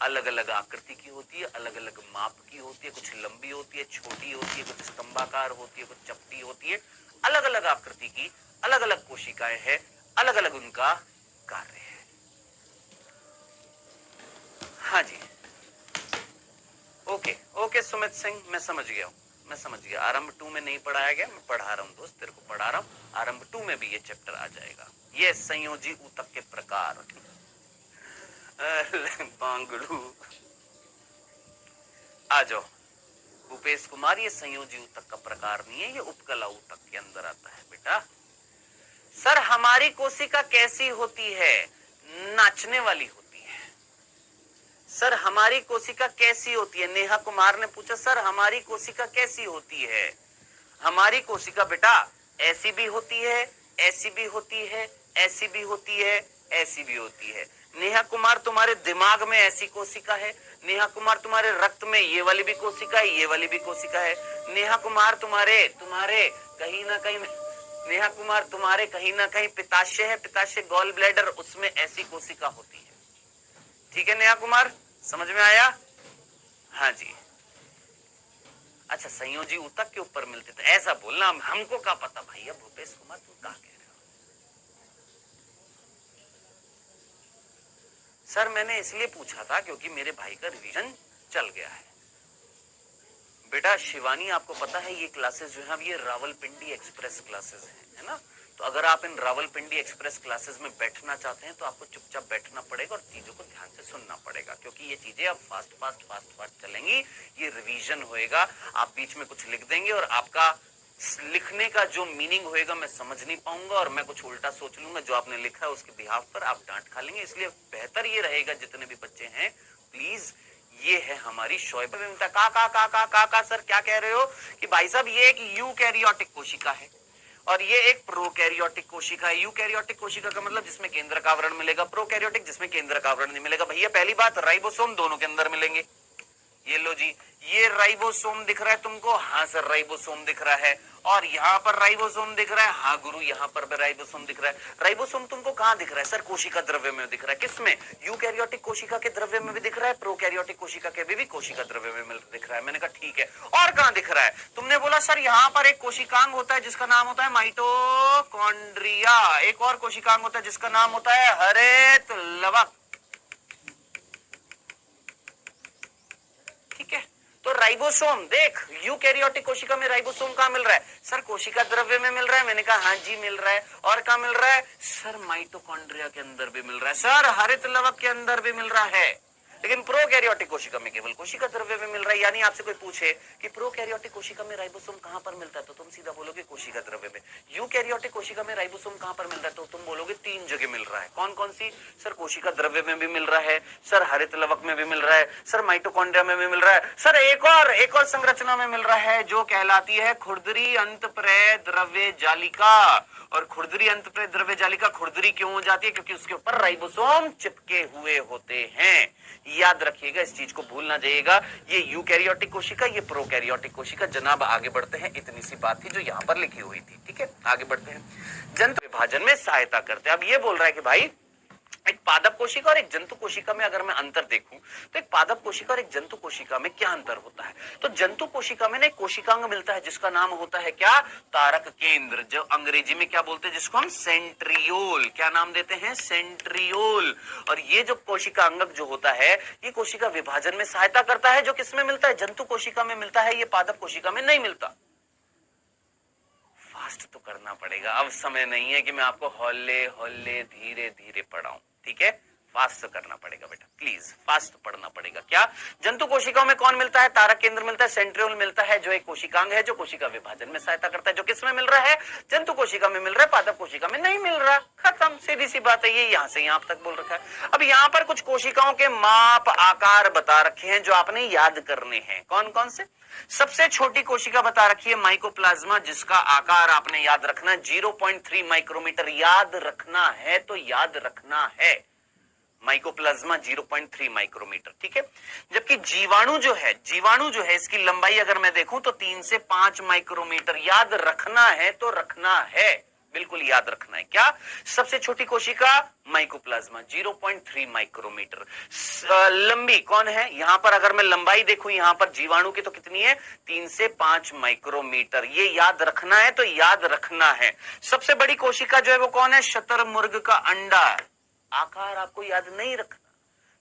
अलग अलग आकृति की होती है, अलग अलग माप की होती है, कुछ लंबी होती है, छोटी होती है, कुछ स्तंभाकार होती है, कुछ चपटी होती है, अलग अलग आकृति की अलग अलग कोशिकाएं हैं, अलग अलग उनका कार्य है। हाँ जी, ओके ओके सुमित सिंह, मैं समझ गया हूं, मैं समझ गया। आरंभ 2 में नहीं पढ़ाया गया, मैं पढ़ा रहा हूं दोस्त, तेरे को पढ़ा रहा हूं। आरंभ 2 में भी ये चैप्टर आ जाएगा, ये संयोजी ऊतक के प्रकार। बांगड़ू आ जाओ भूपेश कुमार, ये संयोजी ऊतक का प्रकार नहीं है, ये उपकला ऊतक के अंदर आता है बेटा। सर हमारी कोशिका कैसी होती है? नाचने वाली होती है। सर हमारी कोशिका कैसी होती है? नेहा कुमार ने पूछा सर हमारी कोशिका कैसी होती है? हमारी कोशिका बेटा ऐसी भी होती है, ऐसी भी होती है, ऐसी भी होती है, ऐसी भी होती है। नेहा कुमार तुम्हारे दिमाग में ऐसी कोशिका है, नेहा कुमार तुम्हारे रक्त में ये वाली भी कोशिका है, ये वाली भी कोशिका है। नेहा कुमार तुम्हारे कहीं ना कहीं, नेहा कुमार तुम्हारे कहीं ना कहीं पित्ताशय है, पित्ताशय गॉल ब्लैडर, उसमें ऐसी कोशिका होती है, ठीक है नेहा कुमार, समझ में आया? हाँ जी। अच्छा संयोजी ऊतक के ऊपर मिलते थे, ऐसा बोलना, हमको क्या पता भैया भूपेश कुमार तुम क्या कह रहे हो? सर मैंने इसलिए पूछा था क्योंकि मेरे भाई का रिवीजन चल गया है। बेटा शिवानी आपको पता है ये क्लासेस जो है ये रावलपिंडी एक्सप्रेस क्लासेस हैं, है ना। तो अगर आप इन रावलपिंडी एक्सप्रेस क्लासेस में बैठना चाहते हैं तो आपको चुपचाप बैठना पड़ेगा और चीजों को ध्यान से सुनना पड़ेगा, क्योंकि ये चीजें अब फास्ट चलेंगी, ये रिवीजन होएगा, आप बीच में कुछ लिख देंगे और आपका लिखने का जो मीनिंग होएगा मैं समझ नहीं पाऊंगा और मैं कुछ उल्टा सोच लूंगा, जो आपने लिखा है उसके बिहाफ पर आप डांट खा लेंगे। इसलिए बेहतर ये रहेगा जितने भी बच्चे हैं प्लीज, ये है हमारी शोएब का सर क्या कह रहे हो कि भाई साहब ये एक यूकैरियोटिक कोशिका है और ये एक प्रोकैरियोटिक कोशिका है। यूकैरियोटिक कोशिका का मतलब जिसमें केंद्रक आवरण मिलेगा, प्रोकैरियोटिक जिसमें केंद्रक आवरण नहीं मिलेगा। भैया पहली बात राइबोसोम दोनों के अंदर मिलेंगे। ये लो जी, ये राइबोसोम दिख रहा है तुमको? हाँ सर राइबोसोम दिख रहा है। और यहाँ पर राइबोसोम दिख रहा है? हाँ गुरु यहाँ पर भी राइबोसोम दिख रहा है। राइबोसोम तुमको कहाँ दिख रहा है? सर कोशिका द्रव्य में दिख रहा है। किसमें? यूकैरियोटिक कोशिका के द्रव्य में भी दिख रहा है, प्रोकैरियोटिक कोशिका के भी कोशिका द्रव्य में दिख रहा है। मैंने कहा ठीक है, और कहाँ दिख रहा है? तुमने बोला सर यहाँ पर एक कोशिकांग होता है जिसका नाम होता है माइटोकॉन्ड्रिया, एक और कोशिकांग होता है जिसका नाम होता है हरित लवक, ठीक है। तो राइबोसोम देख, यूकैरियोटिक कोशिका में राइबोसोम कहाँ मिल रहा है? सर कोशिका द्रव्य में मिल रहा है। मैंने कहा हाँ जी मिल रहा है। और कहाँ मिल रहा है? सर माइटोकॉन्ड्रिया के अंदर भी मिल रहा है। सर हरित लवक के अंदर भी मिल रहा है। लेकिन प्रोकैरियोटिक कोशिका में केवल कोशिका द्रव्य में मिल रहा है। यानी आपसे कोई पूछे कि प्रोकैरियोटिक कोशिका में राइबोसोम कहां पर मिलता है तो तुम सीधा बोलोगे कोशिका द्रव्य में। यूकैरियोटिक कोशिका में राइबोसोम कहां पर मिल रहा है तो तुम बोलोगे 3 जगह मिल रहा है। कौन कौन सी? सर कोशिका द्रव्य में भी मिल रहा है, सर हरित लवक में भी मिल रहा है, सर माइटोकॉन्ड्रिया में भी मिल रहा है, सर एक और संरचना में मिल रहा है जो कहलाती है खुरदरी अंतःप्रेय द्रव्य जालिका। और खुरदरी अंत पे द्रव्य जालिका खुरदरी क्यों हो जाती है? क्योंकि उसके ऊपर राइबोसोम चिपके हुए होते हैं। याद रखिएगा, इस चीज को भूल ना जाइएगा। ये यूकैरियोटिक कोशिका, ये प्रोकैरियोटिक कोशिका। जनाब आगे बढ़ते हैं, इतनी सी बात थी जो यहाँ पर लिखी हुई थी। ठीक है, आगे बढ़ते हैं। जंतु विभाजन में सहायता करते हैं। अब ये बोल रहा है कि भाई एक पादप कोशिका और एक जंतु कोशिका में अगर मैं अंतर देखूं तो एक पादप कोशिका और एक जंतु कोशिका में क्या अंतर होता है? तो जंतु कोशिका में ना एक कोशिकांग मिलता है जिसका नाम होता है क्या? तारक केंद्र, जो अंग्रेजी में क्या बोलते हैं, जिसको हम सेंट्रियोल, क्या नाम देते हैं? सेंट्रियोल। और ये जो कोशिका अंगक जो होता है, ये कोशिका विभाजन में सहायता करता है, जो किसमें मिलता है? जंतु कोशिका में मिलता है, ये पादप कोशिका में नहीं मिलता। फास्ट तो करना पड़ेगा, अब समय नहीं है कि मैं आपको हौले हौले धीरे धीरे पढ़ाऊं। ठीक है, फास्ट तो करना पड़ेगा बेटा, प्लीज फास्ट पढ़ना पड़ेगा। क्या जंतु कोशिकाओं में कौन मिलता है? तारक केंद्र मिलता है, सेंट्रियोल मिलता है, जो एक कोशिकांग है जो कोशिका विभाजन में सहायता करता है, जो किसमें मिल रहा है? जंतु कोशिका में मिल रहा है, पादप कोशिका में नहीं मिल रहा। खत्म, सीधी सी बात है। ये यहां से यहां तक बोल रखा है। अब यहां पर कुछ कोशिकाओं के माप आकार बता रखे हैं जो आपने याद करने हैं। कौन कौन से? सबसे छोटी कोशिका बता रखी है माइकोप्लाज्मा, जिसका आकार आपने याद रखना है 0.3 माइक्रोमीटर। याद रखना है तो याद रखना है, माइकोप्लाज्मा 0.3 माइक्रोमीटर। ठीक है, जबकि जीवाणु जो है इसकी लंबाई अगर मैं देखूं तो 3 से 5 माइक्रोमीटर। याद रखना है तो रखना है, बिल्कुल याद रखना है। क्या? सबसे छोटी कोशिका माइकोप्लाज्मा 0.3 माइक्रोमीटर। लंबी कौन है? यहां पर अगर मैं लंबाई देखूं यहां पर जीवाणु की तो कितनी है? 3 से 5 माइक्रोमीटर। ये याद रखना है तो याद रखना है। सबसे बड़ी कोशिका जो है वो कौन है? शतुरमुर्ग का अंडा। आकार आपको याद नहीं रखना,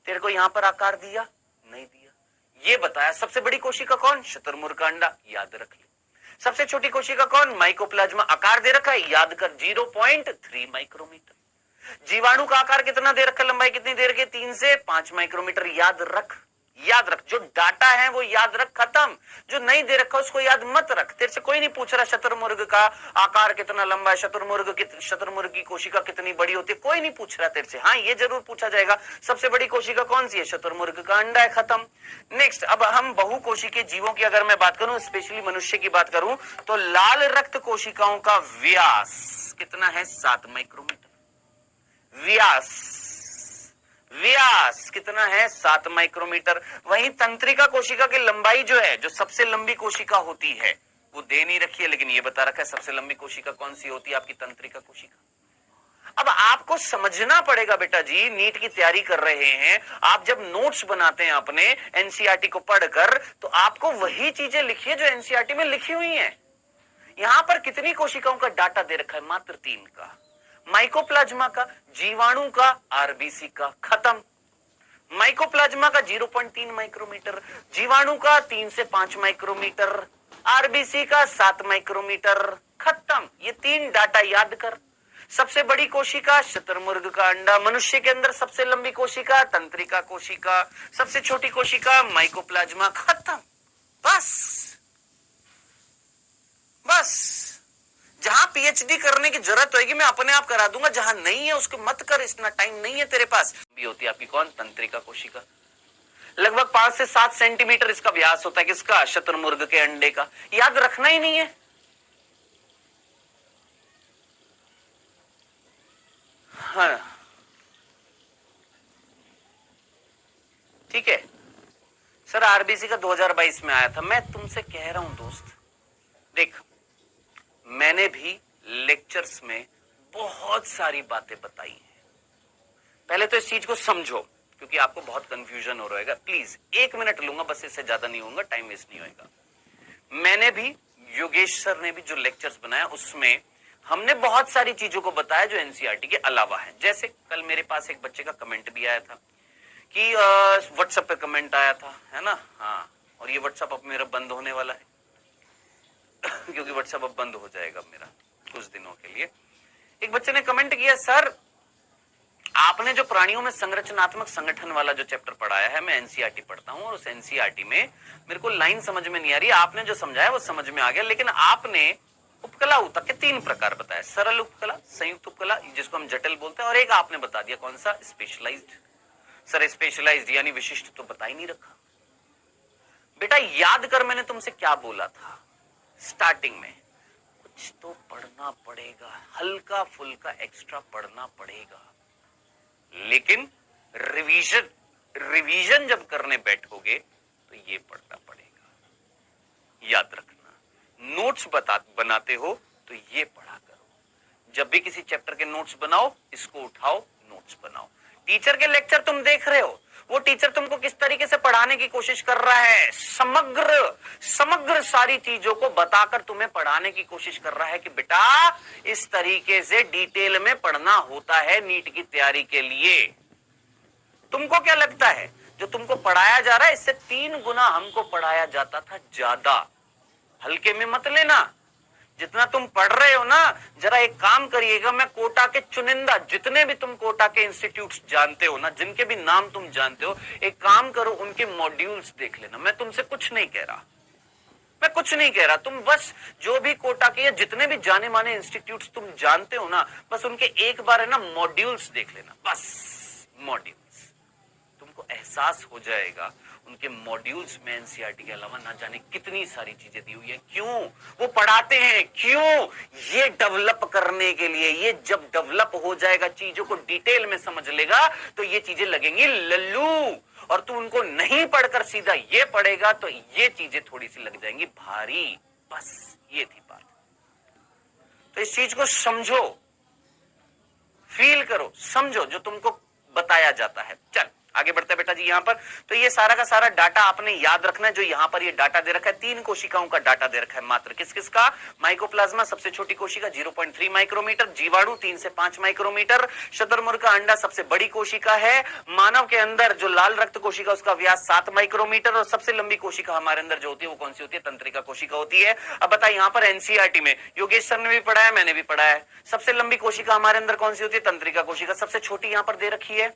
तेरे को यहां पर आकार दिया नहीं दिया, ये बताया। सबसे बड़ी कोशिका कौन? शतुरमुर्ग का अंडा, याद रख ले। सबसे छोटी कोशिका कौन? माइकोप्लाज्मा। आकार दे रखा है, याद कर, 0.3 माइक्रोमीटर। जीवाणु का आकार कितना दे रखा है? लंबाई कितनी दे रखी है? 3 से 5 माइक्रोमीटर। याद रख, याद रख। जो डाटा है वो याद रख, खत्म। जो नहीं दे रखा उसको याद मत रख। तेरे से कोई नहीं पूछ रहा शतुरमुर्ग का आकार कितना लंबा है, शतुरमुर्ग की कोशिका कितनी बड़ी होती है, कोई नहीं पूछ रहा तेरे से। हाँ, ये जरूर पूछा जाएगा, सबसे बड़ी कोशिका कौन सी है? शतुरमुर्ग का अंडा है, खत्म। नेक्स्ट, अब हम बहुकोशिकीय जीवों की अगर मैं बात करूं, स्पेशली मनुष्य की बात करूं, तो लाल रक्त कोशिकाओं का व्यास कितना है? 7 माइक्रोमीटर। व्यास कितना है? 7 माइक्रोमीटर। वहीं तंत्रिका कोशिका की लंबाई जो है, जो सबसे लंबी कोशिका होती है, वो दे नहीं रखी है, लेकिन ये बता रखा है सबसे लंबी कोशिका कौन सी होती है? आपकी तंत्रिका कोशिका। अब आपको समझना पड़ेगा बेटा जी, नीट की तैयारी कर रहे हैं आप, जब नोट्स बनाते हैं अपने एनसीईआरटी को पढ़कर, तो आपको वही चीजें लिखिए जो एनसीईआरटी में लिखी हुई हैं। यहां पर कितनी कोशिकाओं का डाटा दे रखा है? मात्र 3 का। माइकोप्लाज्मा का, जीवाणु का, आरबीसी का, खत्म। माइकोप्लाज्मा का 0.3 माइक्रोमीटर, जीवाणु का 3 से 5 माइक्रोमीटर, आरबीसी का 7 माइक्रोमीटर, खत्म। ये 3 डाटा याद कर। सबसे बड़ी कोशिका शतुरमुर्ग का अंडा, मनुष्य के अंदर सबसे लंबी कोशिका तंत्रिका कोशिका, सबसे छोटी कोशिका माइकोप्लाज्मा, खत्म। बस जहां पीएचडी करने की जरूरत होगी मैं अपने आप करा दूंगा, जहां नहीं है उसको मत कर, इतना टाइम नहीं है तेरे पास। भी होती है आपकी कौन? तंत्रिका कोशिका। लगभग 5 से 7 सेंटीमीटर इसका व्यास होता है, किसका? शतुरमुर्ग के अंडे का। याद रखना ही नहीं है। हाँ, ठीक है सर, आरबीसी का 2022 में आया था। मैं तुमसे कह रहा हूं दोस्त, देख, मैंने भी लेक्चर्स में बहुत सारी बातें बताई हैं। पहले तो इस चीज को समझो, क्योंकि आपको बहुत कंफ्यूजन हो रहेगा। प्लीज 1 मिनट लूंगा बस, इससे ज्यादा नहीं होगा, टाइम वेस्ट नहीं होगा। मैंने भी, योगेश सर ने भी जो लेक्चर्स बनाया उसमें हमने बहुत सारी चीजों को बताया जो एनसीईआरटी के अलावा है। जैसे कल मेरे पास एक बच्चे का कमेंट भी आया था कि व्हाट्सएप पे कमेंट आया था, है ना? हाँ, और ये व्हाट्सएप अब मेरा बंद होने वाला है क्योंकि व्हाट्सएप अब बंद हो जाएगा मेरा कुछ दिनों के लिए। एक बच्चे ने कमेंट किया, सर आपने जो प्राणियों में संरचनात्मक संगठन वाला जो चैप्टर पढ़ाया है, मैं एनसीईआरटी पढ़ता हूं और उस एनसीईआरटी में मेरे को लाइन समझ में नहीं आ रही, आपने जो समझाया वो समझ में आ गया, लेकिन आपने उपकला ऊतक के 3 प्रकार बताया, सरल उपकला, संयुक्त उपकला जिसको हम जटिल बोलते हैं, और एक आपने बता दिया कौन सा? स्पेशलाइज्ड। सर स्पेशलाइज्ड यानी विशिष्ट तो बता ही नहीं रखा। बेटा याद कर मैंने तुमसे क्या बोला था स्टार्टिंग में, कुछ तो पढ़ना पड़ेगा, हल्का फुल्का एक्स्ट्रा पढ़ना पड़ेगा, लेकिन रिवीजन जब करने बैठोगे तो ये पढ़ना पड़ेगा। याद रखना, नोट्स बनाते हो तो ये पढ़ा करो। जब भी किसी चैप्टर के नोट्स बनाओ, इसको उठाओ, नोट्स बनाओ। टीचर के लेक्चर तुम देख रहे हो, वो टीचर तुमको किस तरीके से पढ़ाने की कोशिश कर रहा है, समग्र सारी चीजों को बताकर तुम्हें पढ़ाने की कोशिश कर रहा है कि बेटा इस तरीके से डिटेल में पढ़ना होता है नीट की तैयारी के लिए। तुमको क्या लगता है जो तुमको पढ़ाया जा रहा है इससे 3 गुना हमको पढ़ाया जाता था ज्यादा। हल्के में मत लेना, जितना तुम पढ़ रहे हो ना, जरा एक काम करिएगा, मैं कोटा के चुनिंदा जितने भी तुम कोटा के इंस्टीट्यूट्स जानते हो ना, जिनके भी नाम तुम जानते हो, एक काम करो उनके मॉड्यूल्स देख लेना। मैं तुमसे कुछ नहीं कह रहा, मैं कुछ नहीं कह रहा, तुम बस जो भी कोटा के या जितने भी जाने माने इंस्टीट्यूट्स तुम जानते हो ना, बस उनके एक बार है ना मॉड्यूल्स देख लेना, बस मॉड्यूल्स। तुमको एहसास हो जाएगा उनके मॉड्यूल्स में एनसीईआरटी के अलावा ना जाने कितनी सारी चीजें दी हुई है। क्यों वो पढ़ाते हैं? क्यों? ये डेवलप करने के लिए। ये जब डेवलप हो जाएगा, चीजों को डिटेल में समझ लेगा, तो ये चीजें लगेंगी लल्लू। और तू उनको नहीं पढ़कर सीधा ये पढ़ेगा तो ये चीजें थोड़ी सी लग जाएंगी भारी। बस ये थी बात। तो इस चीज को समझो, फील करो, समझो जो तुमको बताया जाता है। चल आगे बढ़ते हैं बेटा जी। यहां पर तो ये सारा का सारा डाटा आपने याद रखना है। जो यहां पर ये डाटा दे रखा है, 3 कोशिकाओं का डाटा दे रखा है मात्र। किस किस का? माइकोप्लाज्मा सबसे छोटी कोशिका 0.3 माइक्रोमीटर, जीवाणु 3 से 5 माइक्रोमीटर, शुतुरमुर्ग का अंडा सबसे बड़ी कोशिका है, मानव के अंदर जो लाल रक्त कोशिका उसका व्यास 7 माइक्रोमीटर, और सबसे लंबी कोशिका हमारे अंदर जो होती है वो कौन सी होती है? तंत्रिका कोशिका होती है। अब बता, यहां पर एनसीईआरटी में योगेश सर ने भी पढ़ा है, मैंने भी पढ़ा है, सबसे लंबी कोशिका हमारे अंदर कौन सी होती है? तंत्रिका कोशिका। सबसे छोटी यहां पर दे रखी है,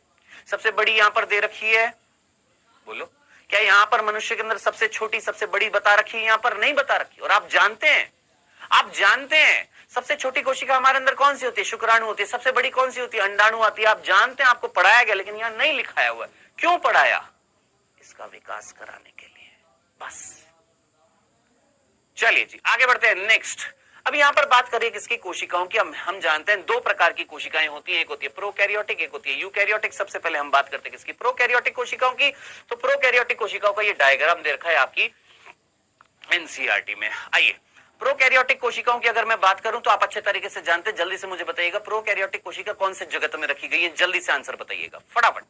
सबसे बड़ी यहां पर दे रखी है। बोलो, क्या यहां पर मनुष्य के अंदर सबसे छोटी सबसे बड़ी बता रखी है? यहां पर नहीं बता रखी। और आप जानते हैं सबसे छोटी कोशिका हमारे अंदर कौन सी होती है? शुक्राणु होती है। सबसे बड़ी कौन सी होती है? अंडाणु आती है। आप जानते हैं, आपको पढ़ाया गया, लेकिन यहां नहीं लिखाया हुआ है। क्यों पढ़ाया? इसका विकास कराने के लिए, बस। चलिए जी आगे बढ़ते हैं। नेक्स्ट, अब यहां पर बात करिए किसकी? कोशिकाओं की। हम जानते हैं 2 प्रकार की कोशिकाएं होती हैं, एक होती है प्रोकैरियोटिक, एक होती है यूकैरियोटिक। सबसे पहले हम बात करते हैं किसकी? प्रोकैरियोटिक कोशिकाओं की। तो प्रोकैरियोटिक कोशिकाओं का ये डायग्राम दे रखा है आपकी एनसीईआरटी में। आइए, प्रोकैरियोटिक कोशिकाओं की अगर मैं बात करूं तो आप अच्छे तरीके से जानते हैं। जल्दी से मुझे बताइएगा, प्रोकैरियोटिक कोशिका कौन से जगत में रखी गई है? जल्दी से आंसर बताइएगा फटाफट।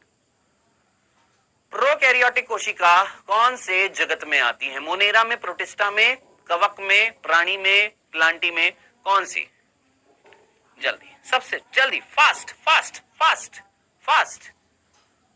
प्रोकैरियोटिक कोशिका कौन से जगत में आती है? मोनेरा में, प्रोटिस्टा में, कवक में, प्राणी में, प्लांटी में, कौन सी? जल्दी, सबसे जल्दी, फास्ट फास्ट फास्ट फास्ट,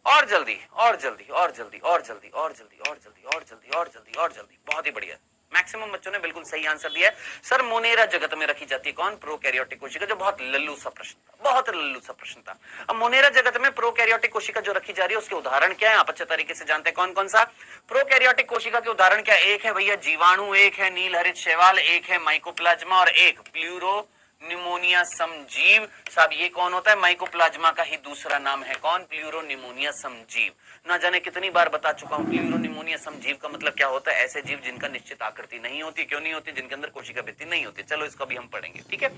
और जल्दी और जल्दी और जल्दी और जल्दी और जल्दी और जल्दी और जल्दी और जल्दी और जल्दी। बहुत ही बढ़िया, मैक्सिमम बच्चों ने बिल्कुल सही आंसर दिया है। सर मोनेरा जगत में रखी जाती है कौन? प्रोकैरियोटिक कोशिका। जो बहुत लल्लू सा प्रश्न था, बहुत लल्लू सा प्रश्न था। अब मोनेरा जगत में प्रोकैरियोटिक कोशिका जो रखी जा रही है उसके उदाहरण क्या है? आप अच्छे तरीके से जानते हैं कौन कौन सा? प्रोकैरियोटिक कोशिका के उदाहरण क्या? एक है भैया जीवाणु, एक है नील हरित शैवाल, एक है माइकोप्लाज्मा, और एक प्लूरो निमोनिया समजीव। साहब ये कौन होता है? माइकोप्लाज्मा का ही दूसरा नाम है कौन? प्लूरो निमोनिया समजीव। ना जाने कितनी बार बता चुका हूं, प्लूरो निमोनिया समजीव का मतलब क्या होता है? ऐसे जीव जिनका निश्चित आकृति नहीं होती। क्यों नहीं होती? जिनके अंदर कोशिका भित्ति नहीं होती। चलो इसका भी हम पढ़ेंगे, ठीक है।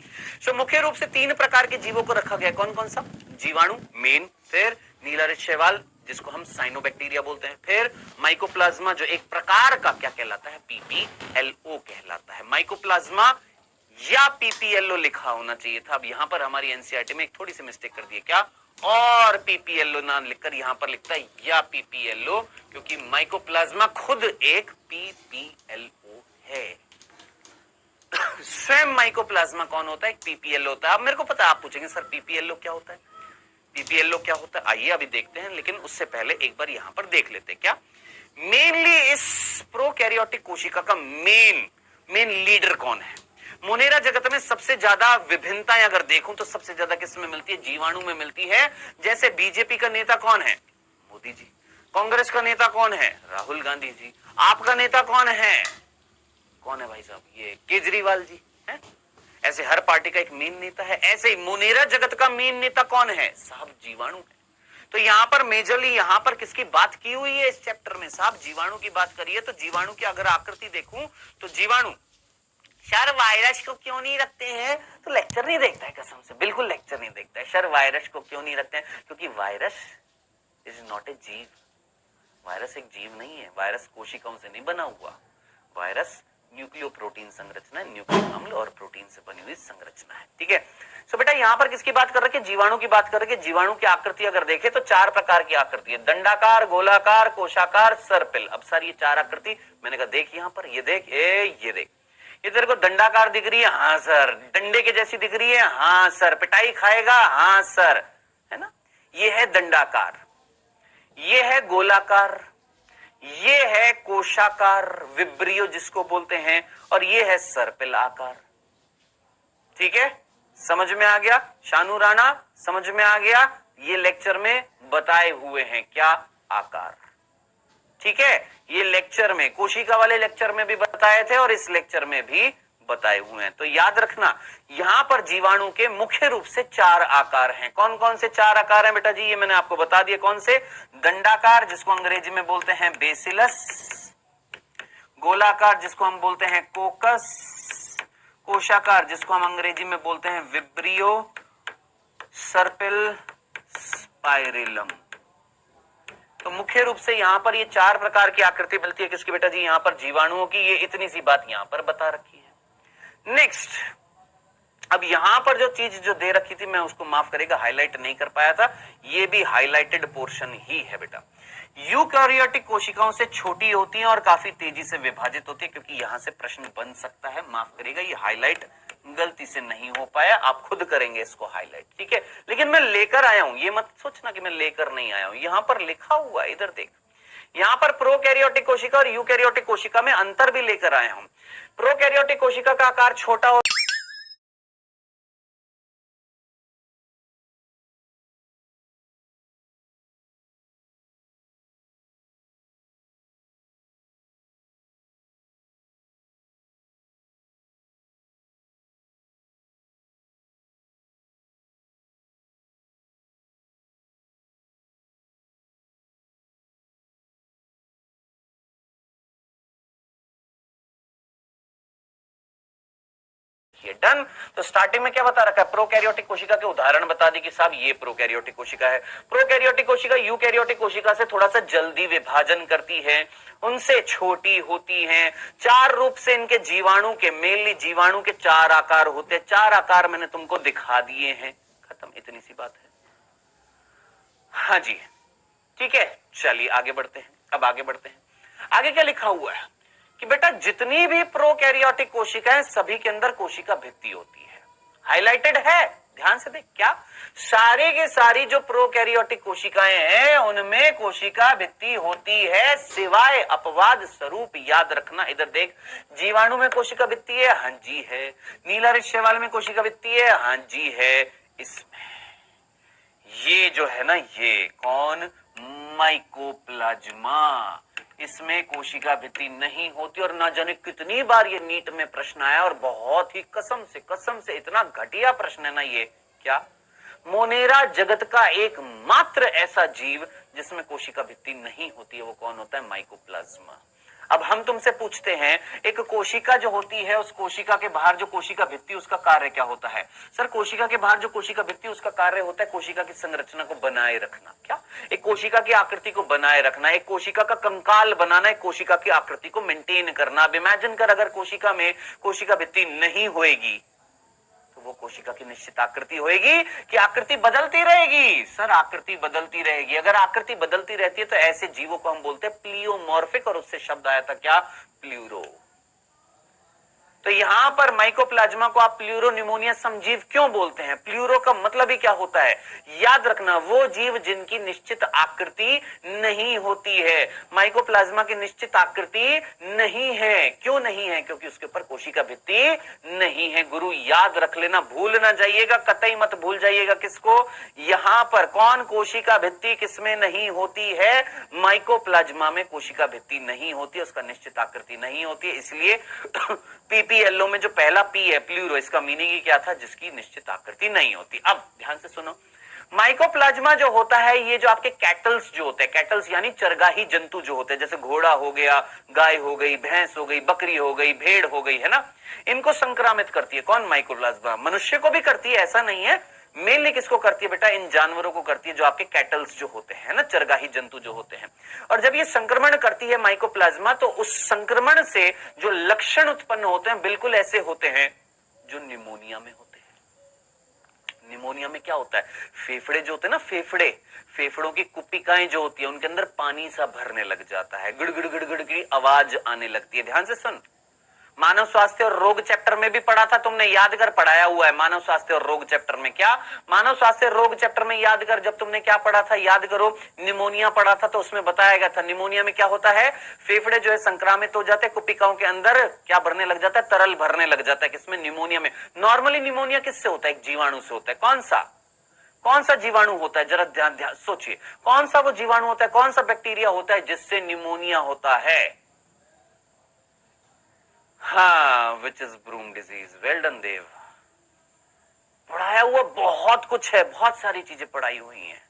सो मुख्य रूप से 3 प्रकार के जीवों को रखा गया। कौन कौन सा? जीवाणु मेन, फिर नील हरित शैवाल जिसको हम साइनोबैक्टीरिया बोलते हैं, फिर माइकोप्लाज्मा जो एक प्रकार का क्या कहलाता है? पीपीएलओ कहलाता है। माइकोप्लाज्मा या पीपीएलओ लिखा होना चाहिए था। अब यहां पर हमारी एनसीईआरटी में एक थोड़ी सी मिस्टेक कर दी है। क्या? और पीपीएलओ ना लिखकर यहां पर लिखता है या पीपीएलओ, क्योंकि माइकोप्लाज्मा खुद एक पीपीएलओ है। स्वयं माइकोप्लाज्मा कौन होता है? एक पीपीएलओ होता है। अब मेरे को पता है आप पूछेंगे सर पीपीएलओ क्या होता है? पीपीएलओ क्या होता है? आइए अभी देखते हैं, लेकिन उससे पहले एक बार यहां पर देख लेते हैं। क्या मेनली इस प्रोकैरियोटिक कोशिका का मेन लीडर कौन है? मोनेरा जगत में सबसे ज्यादा विभिन्नताएं अगर देखूं तो सबसे ज्यादा किस में मिलती है? जीवाणु में मिलती है। जैसे बीजेपी का नेता कौन है? मोदी जी। कांग्रेस का नेता कौन है? राहुल गांधी जी। आपका नेता कौन है? कौन है भाई साहब? ये केजरीवाल जी है। ऐसे हर पार्टी का एक मेन नेता है। ऐसे ही मोनेरा जगत का मेन नेता कौन है? साहब जीवाणु है। तो यहां पर मेजरली यहां पर किसकी बात की हुई है इस चैप्टर में? साहब जीवाणु की बात करिए। तो जीवाणु की अगर आकृति देखूं तो जीवाणु सर वायरस को क्यों नहीं रखते हैं? तो लेक्चर नहीं देखता है कसम से, बिल्कुल लेक्चर नहीं देखता है। सर वायरस को क्यों नहीं रखते हैं? क्योंकि वायरस इज नॉट ए जीव। वायरस एक जीव नहीं है। वायरस कोशिकाओं से नहीं बना हुआ। वायरस न्यूक्लियो प्रोटीन संरचना, न्यूक्लिक अम्ल और प्रोटीन से बनी हुई संरचना है। ठीक है। सो बेटा यहां पर किसकी बात कर रखे? जीवाणु की बात कर रखे। जीवाणु की आकृति अगर देखें तो 4 प्रकार की आकृति है, दंडाकार, गोलाकार, कोशाकार, सर्पिल। अब सर ये 4 आकृति मैंने कहा देख यहां पर, ये देख, ये देख, ये तेरे को दंडाकार दिख रही है? हाँ सर। डंडे के जैसी दिख रही है? हाँ सर। पिटाई खाएगा? हाँ सर। है ना? ये है दंडाकार, ये है गोलाकार, ये है कोशाकार, विब्रियो जिसको बोलते हैं, और ये है सर्पिल आकार। ठीक है, समझ में आ गया? शानू राणा समझ में आ गया? ये लेक्चर में बताए हुए हैं क्या आकार। ठीक है, ये लेक्चर में, कोशिका वाले लेक्चर में भी बताए थे और इस लेक्चर में भी बताए हुए हैं। तो याद रखना, यहां पर जीवाणु के मुख्य रूप से 4 आकार हैं। कौन कौन से 4 आकार हैं बेटा जी? ये मैंने आपको बता दिया। कौन से? दंडाकार जिसको अंग्रेजी में बोलते हैं बेसिलस, गोलाकार जिसको हम बोलते हैं कोकस, कोशाकार जिसको हम अंग्रेजी में बोलते हैं विब्रियो, सर्पिल, स्पाइरिलम। तो मुख्य रूप से यहां पर ये 4 प्रकार की आकृति मिलती है किसकी बेटा जी? यहां पर जीवाणुओं की। ये इतनी सी बात यहां पर बता रखी है। नेक्स्ट, अब यहां पर जो चीज जो दे रखी थी मैं उसको माफ करेगा हाईलाइट नहीं कर पाया था, ये भी हाईलाइटेड पोर्शन ही है बेटा। यूकैरियोटिक कोशिकाओं से छोटी होती हैं और काफी तेजी से विभाजित होती है, क्योंकि यहां से प्रश्न बन सकता है। माफ करेगा, ये हाईलाइट गलती से नहीं हो पाया, आप खुद करेंगे इसको हाईलाइट। ठीक है, लेकिन मैं लेकर आया हूं, ये मत सोचना कि मैं लेकर नहीं आया हूं। यहां पर लिखा हुआ है, इधर देख, यहां पर प्रोकैरियोटिक कोशिका और यूकैरियोटिक कोशिका में अंतर भी लेकर आया हूं। प्रोकैरियोटिक कोशिका का आकार छोटा और डन। तो स्टार्टिंग में क्या बता रखा है? प्रोकैरियोटिक कोशिका के उदाहरण बता दी कि साहब ये प्रोकैरियोटिक कोशिका है। प्रोकैरियोटिक कोशिका यूकैरियोटिक कोशिका से थोड़ा सा जल्दी विभाजन करती है, उनसे छोटी होती हैं। 4 रूप से इनके जीवाणु के, मेनली जीवाणु के 4 आकार होते हैं। 4 आकार मैंने तुमको दिखा दिए हैं, खत्म, इतनी सी बात है। हाँ जी, ठीक है, चलिए आगे बढ़ते हैं। अब आगे बढ़ते हैं, आगे क्या लिखा हुआ है कि बेटा जितनी भी प्रोकैरियोटिक कोशिकाएं सभी के अंदर कोशिका भित्ति होती है। हाईलाइटेड है, ध्यान से देख, क्या सारी की सारी जो प्रोकैरियोटिक कोशिकाएं हैं उनमें कोशिका भित्ति होती है, सिवाय अपवाद स्वरूप। याद रखना, इधर देख, जीवाणु में कोशिका भित्ति है, हाँ जी है। नीला शैवाल में कोशिका भित्ति है, हाँ जी है। इसमें ये जो है ना, ये कौन? माइकोप्लाज्मा, इसमें कोशिका भित्ति नहीं होती। और ना जाने कितनी बार ये नीट में प्रश्न आया, और बहुत ही कसम से इतना घटिया प्रश्न है ना ये। क्या? मोनेरा जगत का एकमात्र ऐसा जीव जिसमें कोशिका भित्ति नहीं होती है, वो कौन होता है? माइकोप्लाज्मा। अब हम तुमसे पूछते हैं, एक कोशिका जो होती है, उस कोशिका के बाहर जो कोशिका भित्ति, उसका कार्य क्या होता है? सर कोशिका के बाहर जो कोशिका भित्ति, उसका कार्य होता है कोशिका की संरचना को बनाए रखना। क्या? एक कोशिका की आकृति को बनाए रखना, एक कोशिका का कंकाल बनाना, एक कोशिका की आकृति को मेंटेन करना। अब इमेजिन कर, अगर कोशिका में कोशिका भित्ति नहीं होएगी तो वो कोशिका की निश्चित आकृति होएगी कि आकृति बदलती रहेगी? सर आकृति बदलती रहेगी। अगर आकृति बदलती रहती है तो ऐसे जीवों को हम बोलते हैं प्लियोमॉर्फिक, और उससे शब्द आया था क्या? प्लूरो। तो यहां पर माइकोप्लाज्मा को आप प्लूरोनिमोनियस समजीव क्यों बोलते हैं? प्लूरो का मतलब ही क्या होता है? याद रखना, वो जीव जिनकी निश्चित आकृति नहीं होती है। माइकोप्लाज्मा की निश्चित आकृति नहीं है। क्यों नहीं है? क्योंकि उसके ऊपर कोशिका भित्ति नहीं है। गुरु याद रख लेना, भूल ना जाइएगा, कतई मत भूल जाइएगा। किसको? यहां पर कौन कोशिका भित्ति किसमें नहीं होती है? माइकोप्लाज्मा में कोशिका भित्ति नहीं होती, उसका निश्चित आकृति नहीं होती है। इसलिए पीपीएलओ में जो पहला पी है, प्लूरो, इसका मीनिंग ही क्या था? जिसकी निश्चित आकृति नहीं होती। अब ध्यान से सुनो, माइकोप्लाज्मा जो होता है, ये जो आपके कैटल्स जो होते हैं, कैटल्स यानी चरगाही जंतु जो होते हैं, जैसे घोड़ा हो गया, गाय हो गई, भैंस हो गई, बकरी हो गई, भेड़ हो गई, है ना, इनको संक्रामित करती है। कौन? माइकोप्लाज्मा। मनुष्य को भी करती है, ऐसा नहीं है। मेनली किसको करती है बेटा? इन जानवरों को करती है, जो आपके कैटल्स जो होते हैं ना, चरगाही जंतु जो होते हैं। और जब ये संक्रमण करती है माइकोप्लाज्मा, तो उस संक्रमण से जो लक्षण उत्पन्न होते हैं बिल्कुल ऐसे होते हैं जो निमोनिया में होते हैं। निमोनिया में क्या होता है? फेफड़े जो होते हैं ना, फेफड़ों की कुपिकाएं जो होती है, उनके अंदर पानी सा भरने लग जाता है, गिड़गिड़ गिड़गिड़ की आवाज आने लगती है। ध्यान से सुन, मानव स्वास्थ्य और रोग चैप्टर में भी पढ़ा था तुमने, याद कर, पढ़ाया हुआ है मानव स्वास्थ्य और रोग चैप्टर में। क्या मानव स्वास्थ्य और रोग चैप्टर में याद कर, जब तुमने क्या पढ़ा था, याद करो, निमोनिया पढ़ा था, तो उसमें बताया गया था निमोनिया में क्या होता है, फेफड़े जो है संक्रामित हो जाते हैं, कुपिकाओं के अंदर क्या भरने लग जाता है, तरल भरने लग जाता है। किसमें? निमोनिया में। नॉर्मली निमोनिया किससे होता है? एक जीवाणु से होता है। कौन सा जीवाणु होता है? जरा ध्यान सोचिए, कौन सा वो जीवाणु होता है, कौन सा बैक्टीरिया होता है जिससे निमोनिया होता है? हाँ, which is broom disease. Well done Dev, पढ़ाया हुआ बहुत कुछ है, बहुत सारी चीजें पढ़ाई हुई हैं।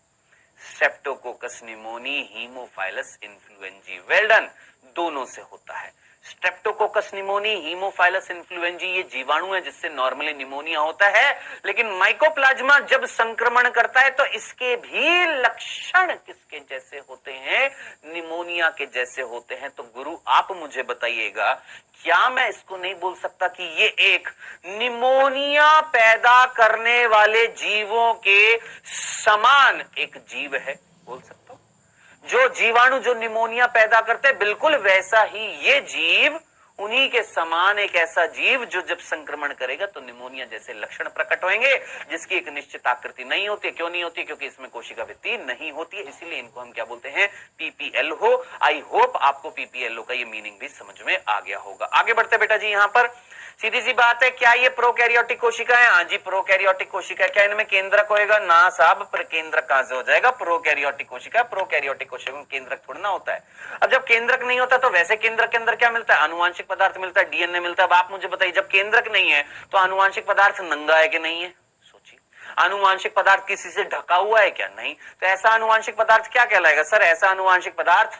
Streptococcus pneumoniae, Haemophilus influenzae. Well done, दोनों से होता है। स्ट्रेप्टोकोकस निमोनी, हीमोफाइलस इन्फ्लुएंजी, ये जीवाणु है जिससे नॉर्मली निमोनिया होता है। लेकिन माइकोप्लाज्मा जब संक्रमण करता है तो इसके भी लक्षण किसके जैसे होते हैं? निमोनिया के जैसे होते हैं। तो गुरु आप मुझे बताइएगा, क्या मैं इसको नहीं बोल सकता कि ये एक निमोनिया पैदा करने वाले जीवों के समान एक जीव है? बोल सकता हूं, जो जीवाणु जो निमोनिया पैदा करते हैं, बिल्कुल वैसा ही ये जीव, उन्हीं के समान एक ऐसा जीव जो जब संक्रमण करेगा तो निमोनिया जैसे लक्षण प्रकट होंगे, जिसकी एक निश्चित आकृति नहीं होती। क्यों नहीं होती? क्योंकि इसमें कोशिका भित्ति नहीं होती है, इसीलिए इनको हम क्या बोलते हैं? पीपीएलओ। आई होप आपको पीपीएलओ का ये मीनिंग भी समझ में आ गया होगा। आगे बढ़ते बेटा जी, यहां पर सीधी सी बात है, क्या ये प्रोकैरियोटिक कोशिका है? हाँ जी, प्रोकैरियोटिक कोशिका है। क्या इनमें केंद्रक होएगा? ना साहब, केंद्रक कहां से हो जाएगा? प्रोकैरियोटिक कोशिका, प्रोकैरियोटिक कोशिका में केंद्रक थोड़ा ना होता है। अब जब केंद्रक नहीं होता तो वैसे केंद्रक के अंदर क्या मिलता है? आनुवांशिक पदार्थ मिलता है, डीएनए मिलता है। अब आप मुझे बताइए, जब केंद्रक नहीं है तो आनुवांशिक पदार्थ नंगा है कि नहीं है? सोचिए, आनुवांशिक पदार्थ किसी से ढका हुआ है क्या? नहीं। तो ऐसा आनुवांशिक पदार्थ क्या कहलाएगा? सर, ऐसा आनुवांशिक पदार्थ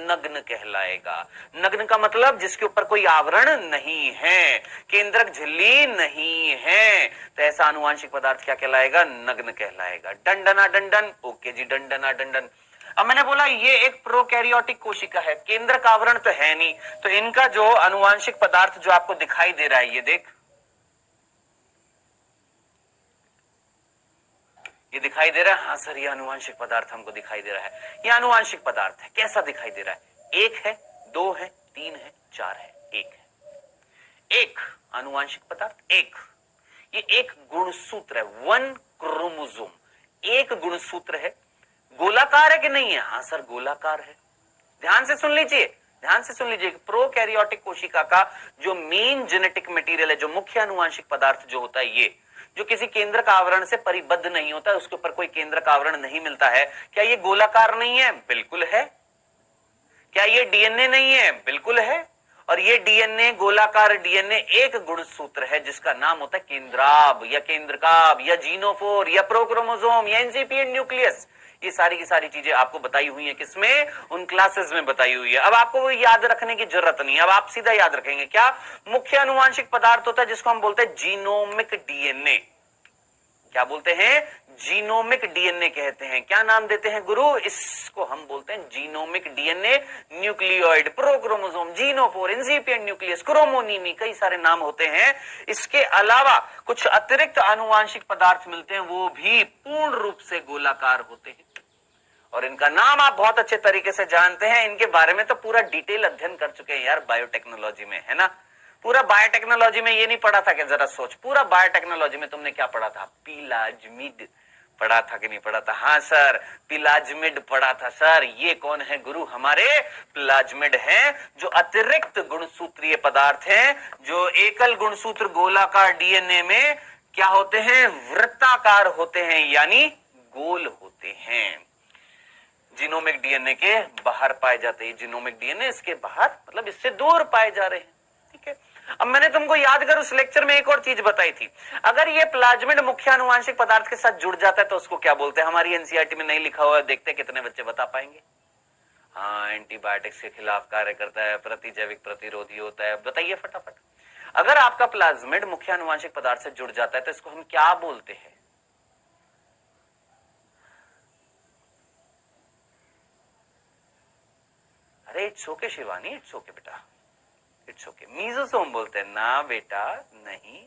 नग्न कहलाएगा। नग्न का मतलब जिसके ऊपर कोई आवरण नहीं है, केंद्रक झिल्ली नहीं है, तो ऐसा आनुवांशिक पदार्थ क्या कहलाएगा? नग्न कहलाएगा। डंडना डंडन। ओके जी, डंडना डंडन। अब मैंने बोला ये एक प्रोकैरियोटिक कोशिका है, केंद्रक आवरण तो है नहीं, तो इनका जो आनुवांशिक पदार्थ जो आपको दिखाई दे रहा है, ये देख, ये दिखाई दे रहा है। हाँ सर, ये आनुवांशिक पदार्थ हमको दिखाई दे रहा है। ये आनुवांशिक पदार्थ है। कैसा दिखाई दे रहा है? एक है, दो है, तीन है, चार है, एक है। एक आनुवांशिक पदार्थ, एक, ये एक गुणसूत्र है, वन क्रोमोसोम, एक गुणसूत्र है। गोलाकार है कि नहीं है? हाँ सर, गोलाकार है। ध्यान से सुन लीजिए, ध्यान से सुन लीजिए, प्रोकैरियोटिक कोशिका का जो मेन जेनेटिक मटेरियल है, जो मुख्य आनुवांशिक पदार्थ जो होता है, ये जो किसी केंद्रक आवरण से परिबद्ध नहीं होता, उसके ऊपर कोई केंद्रक आवरण नहीं मिलता है, क्या ये गोलाकार नहीं है? बिल्कुल है। क्या ये डीएनए नहीं है? बिल्कुल है। और ये डीएनए, गोलाकार डीएनए, एक गुणसूत्र है जिसका नाम होता है केंद्राब या केंद्रकाब या जीनोफोर या प्रोक्रोमोसोम या इंसिपिएंट न्यूक्लियस। ये सारी की सारी चीजें आपको बताई हुई है, किसमें? उन क्लासेस में बताई हुई है। अब आपको वो याद रखने की जरूरत नहीं है, अब आप सीधा याद रखेंगे। क्या मुख्य आनुवांशिक पदार्थ होता है जिसको हम बोलते हैं जीनोमिक डीएनए? क्या बोलते हैं? जीनोमिक डीएनए कहते हैं। क्या नाम देते हैं गुरु? इसको हम बोलते हैं genomic DNA, nucleoid, prochromosome, genophore, incipient nucleus, chromonema, कई सारे नाम होते हैं। इसके अलावा कुछ अतिरिक्त आनुवांशिक पदार्थ मिलते हैं, वो भी पूर्ण रूप से गोलाकार होते हैं, और इनका नाम आप बहुत अच्छे तरीके से जानते हैं। इनके बारे में तो पूरा डिटेल अध्ययन कर चुके हैं यार बायोटेक्नोलॉजी में, है ना। पूरा बायोटेक्नोलॉजी में ये नहीं पढ़ा था कि जरा सोच, पूरा बायोटेक्नोलॉजी में तुमने क्या पढ़ा था? पिलाज्मिड पढ़ा था कि नहीं पढ़ा था? हाँ सर, पिलाज्मिड पढ़ा था। सर, ये कौन है गुरु? हमारे प्लाज्मिड हैं, जो अतिरिक्त गुणसूत्रीय पदार्थ हैं, जो एकल गुणसूत्र गोलाकार डीएनए में क्या होते हैं? वृत्ताकार होते हैं, यानी गोल होते हैं। जीनोमिक डीएनए के बाहर पाए जाते हैं। जीनोमिक डीएनए इसके बाहर, मतलब इससे दूर पाए जा रहे हैं, ठीक है। अब मैंने तुमको याद कर उस लेक्चर में एक और चीज बताई थी, अगर ये प्लाज्मिड मुख्य आनुवांशिक पदार्थ के साथ जुड़ जाता है तो उसको क्या बोलते हैं? हमारी एनसीईआरटी में नहीं लिखा हुआ है, देखते हैं कितने बच्चे बता पाएंगे। हाँ, एंटीबायोटिक्स के खिलाफ कार्य करता है, प्रतिजैविक प्रतिरोधी होता है। बताइए फटाफट, अगर आपका प्लाज्मिड मुख्य आनुवांशिक पदार्थ से जुड़ जाता है तो इसको हम क्या बोलते हैं? अरे it's okay Shivani, it's okay बेटा, इट्स ओके। मीजोसोम बोलते हैं ना बेटा, नहीं।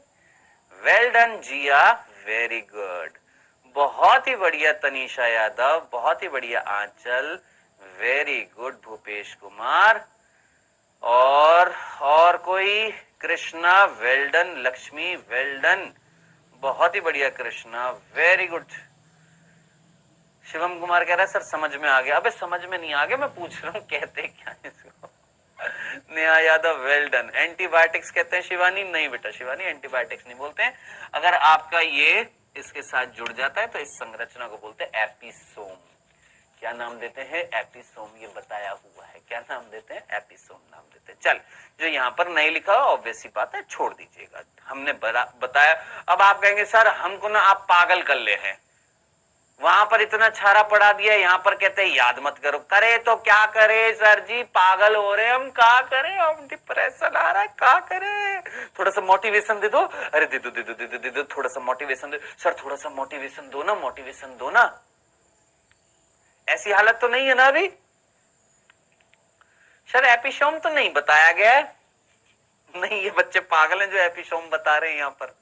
वेल डन जिया, वेरी गुड, बहुत ही बढ़िया तनीषा यादव, बहुत ही बढ़िया आंचल, वेरी गुड भूपेश कुमार, और कोई? Krishna, well done. Lakshmi, well done, बहुत ही बढ़िया कृष्णा, वेरी गुड। शिवम कुमार कह रहा है सर समझ में आ गया। अबे समझ में नहीं आ गया, मैं पूछ रहा हूं कहते क्या है इसको। Neha Yadav, well done. Antibiotics कहते हैं शिवानी? नहीं बेटा शिवानी, एंटीबायोटिक्स नहीं बोलते हैं। अगर आपका ये इसके साथ जुड़ जाता है तो इस संरचना को बोलते हैं एपिसोम। क्या नाम देते हैं? एपिसोम, ये बताया हुआ है। क्या नाम देते हैं? एपिसोम नाम देते हैं। चल, जो यहाँ पर नहीं लिखा हो ऑब्वियस सी बात है, छोड़ दीजिएगा, हमने बताया। अब आप कहेंगे सर हमको ना आप पागल कर ले हैं, वहां पर इतना छारा पढ़ा दिया, यहाँ पर कहते हैं याद मत करो। करे तो क्या करे सर जी, पागल हो रहे हम, क्या करें, हम डिप्रेशन आ रहा है, क्या करें, थोड़ा सा मोटिवेशन दे दो। अरे दे दो दे दो दे दो दे दो, थोड़ा सा मोटिवेशन दे सर, थोड़ा सा मोटिवेशन दो ना, मोटिवेशन दो ना। ऐसी हालत तो नहीं है ना अभी? सर एपिसोम तो नहीं बताया गया है। नहीं, ये बच्चे पागल हैं जो एपिसोम बता रहे हैं यहाँ पर।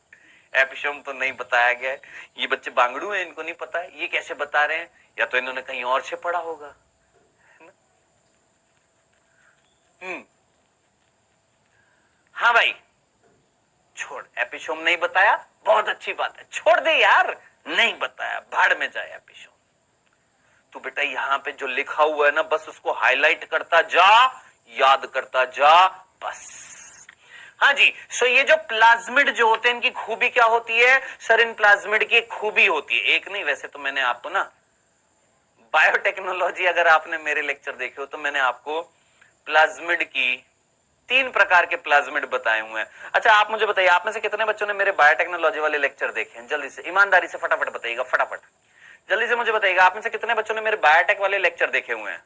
एपिसोम तो नहीं बताया गया है। ये बच्चे बांगड़ू हैं, इनको नहीं पता है। ये कैसे बता रहे हैं? या तो इन्होंने कहीं और से पढ़ा होगा, है ना? हाँ भाई, छोड़, एपिसोम नहीं बताया, बहुत अच्छी बात है, छोड़ दे यार, नहीं बताया, भाड़ में जाए एपिसोम। तो बेटा यहाँ पे जो लिखा हुआ है ना, बस उसको हाईलाइट करता जा, याद करता जा, बस। हाँ जी, सो ये जो प्लाज्मिड जो होते हैं इनकी खूबी क्या होती है? सर इन प्लाज्मिड की खूबी होती है, एक नहीं, वैसे तो मैंने आपको ना बायोटेक्नोलॉजी, अगर आपने मेरे लेक्चर देखे हो तो मैंने आपको प्लाज्मिड की 3 प्रकार के प्लाज्मिड बताए हुए हैं। अच्छा आप मुझे बताइए, आप में से कितने बच्चों ने मेरे बायोटेक्नोलॉजी वाले लेक्चर देखे हैं? जल्दी से, ईमानदारी से फटाफट बताइएगा, फटाफट जल्दी से मुझे बताइएगा, आप में से कितने बच्चों ने मेरे बायोटेक वाले लेक्चर देखे हुए हैं?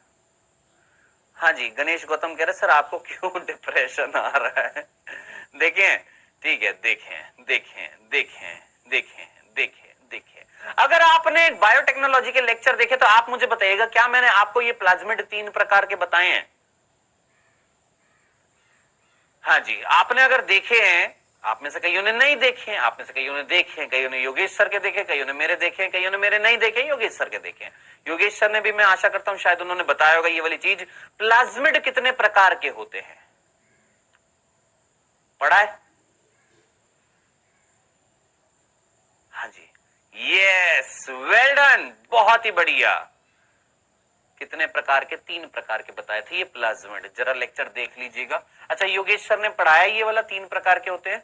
हाँ जी, गणेश गौतम कह रहे सर आपको क्यों डिप्रेशन आ रहा है? देखें, ठीक है, देखें देखें देखें देखें देखें देखें। अगर आपने बायोटेक्नोलॉजी के लेक्चर देखे तो आप मुझे बताइएगा, क्या मैंने आपको ये प्लाज्मिड 3 प्रकार के बताए हैं? हाँ जी, आपने अगर देखे हैं, आप में से कईयों ने नहीं देखे हैं, आप में से कईयों ने देखे हैं, कईयों ने योगेश सर के देखे, कईयों ने मेरे देखे, कईयों ने मेरे नहीं देखे, योगेश सर के देखे। योगेश सर ने भी, मैं आशा करता हूं शायद उन्होंने बताया होगा ये वाली चीज, प्लाज्मिड कितने प्रकार के होते हैं, पढ़ा है? हाँ जी, यस, वेल डन, बहुत ही बढ़िया। कितने प्रकार के? 3 प्रकार के बताए थे ये प्लाज्मिड, जरा लेक्चर देख लीजिएगा। अच्छा योगेश सर ने पढ़ाया ये वाला 3 प्रकार के होते हैं,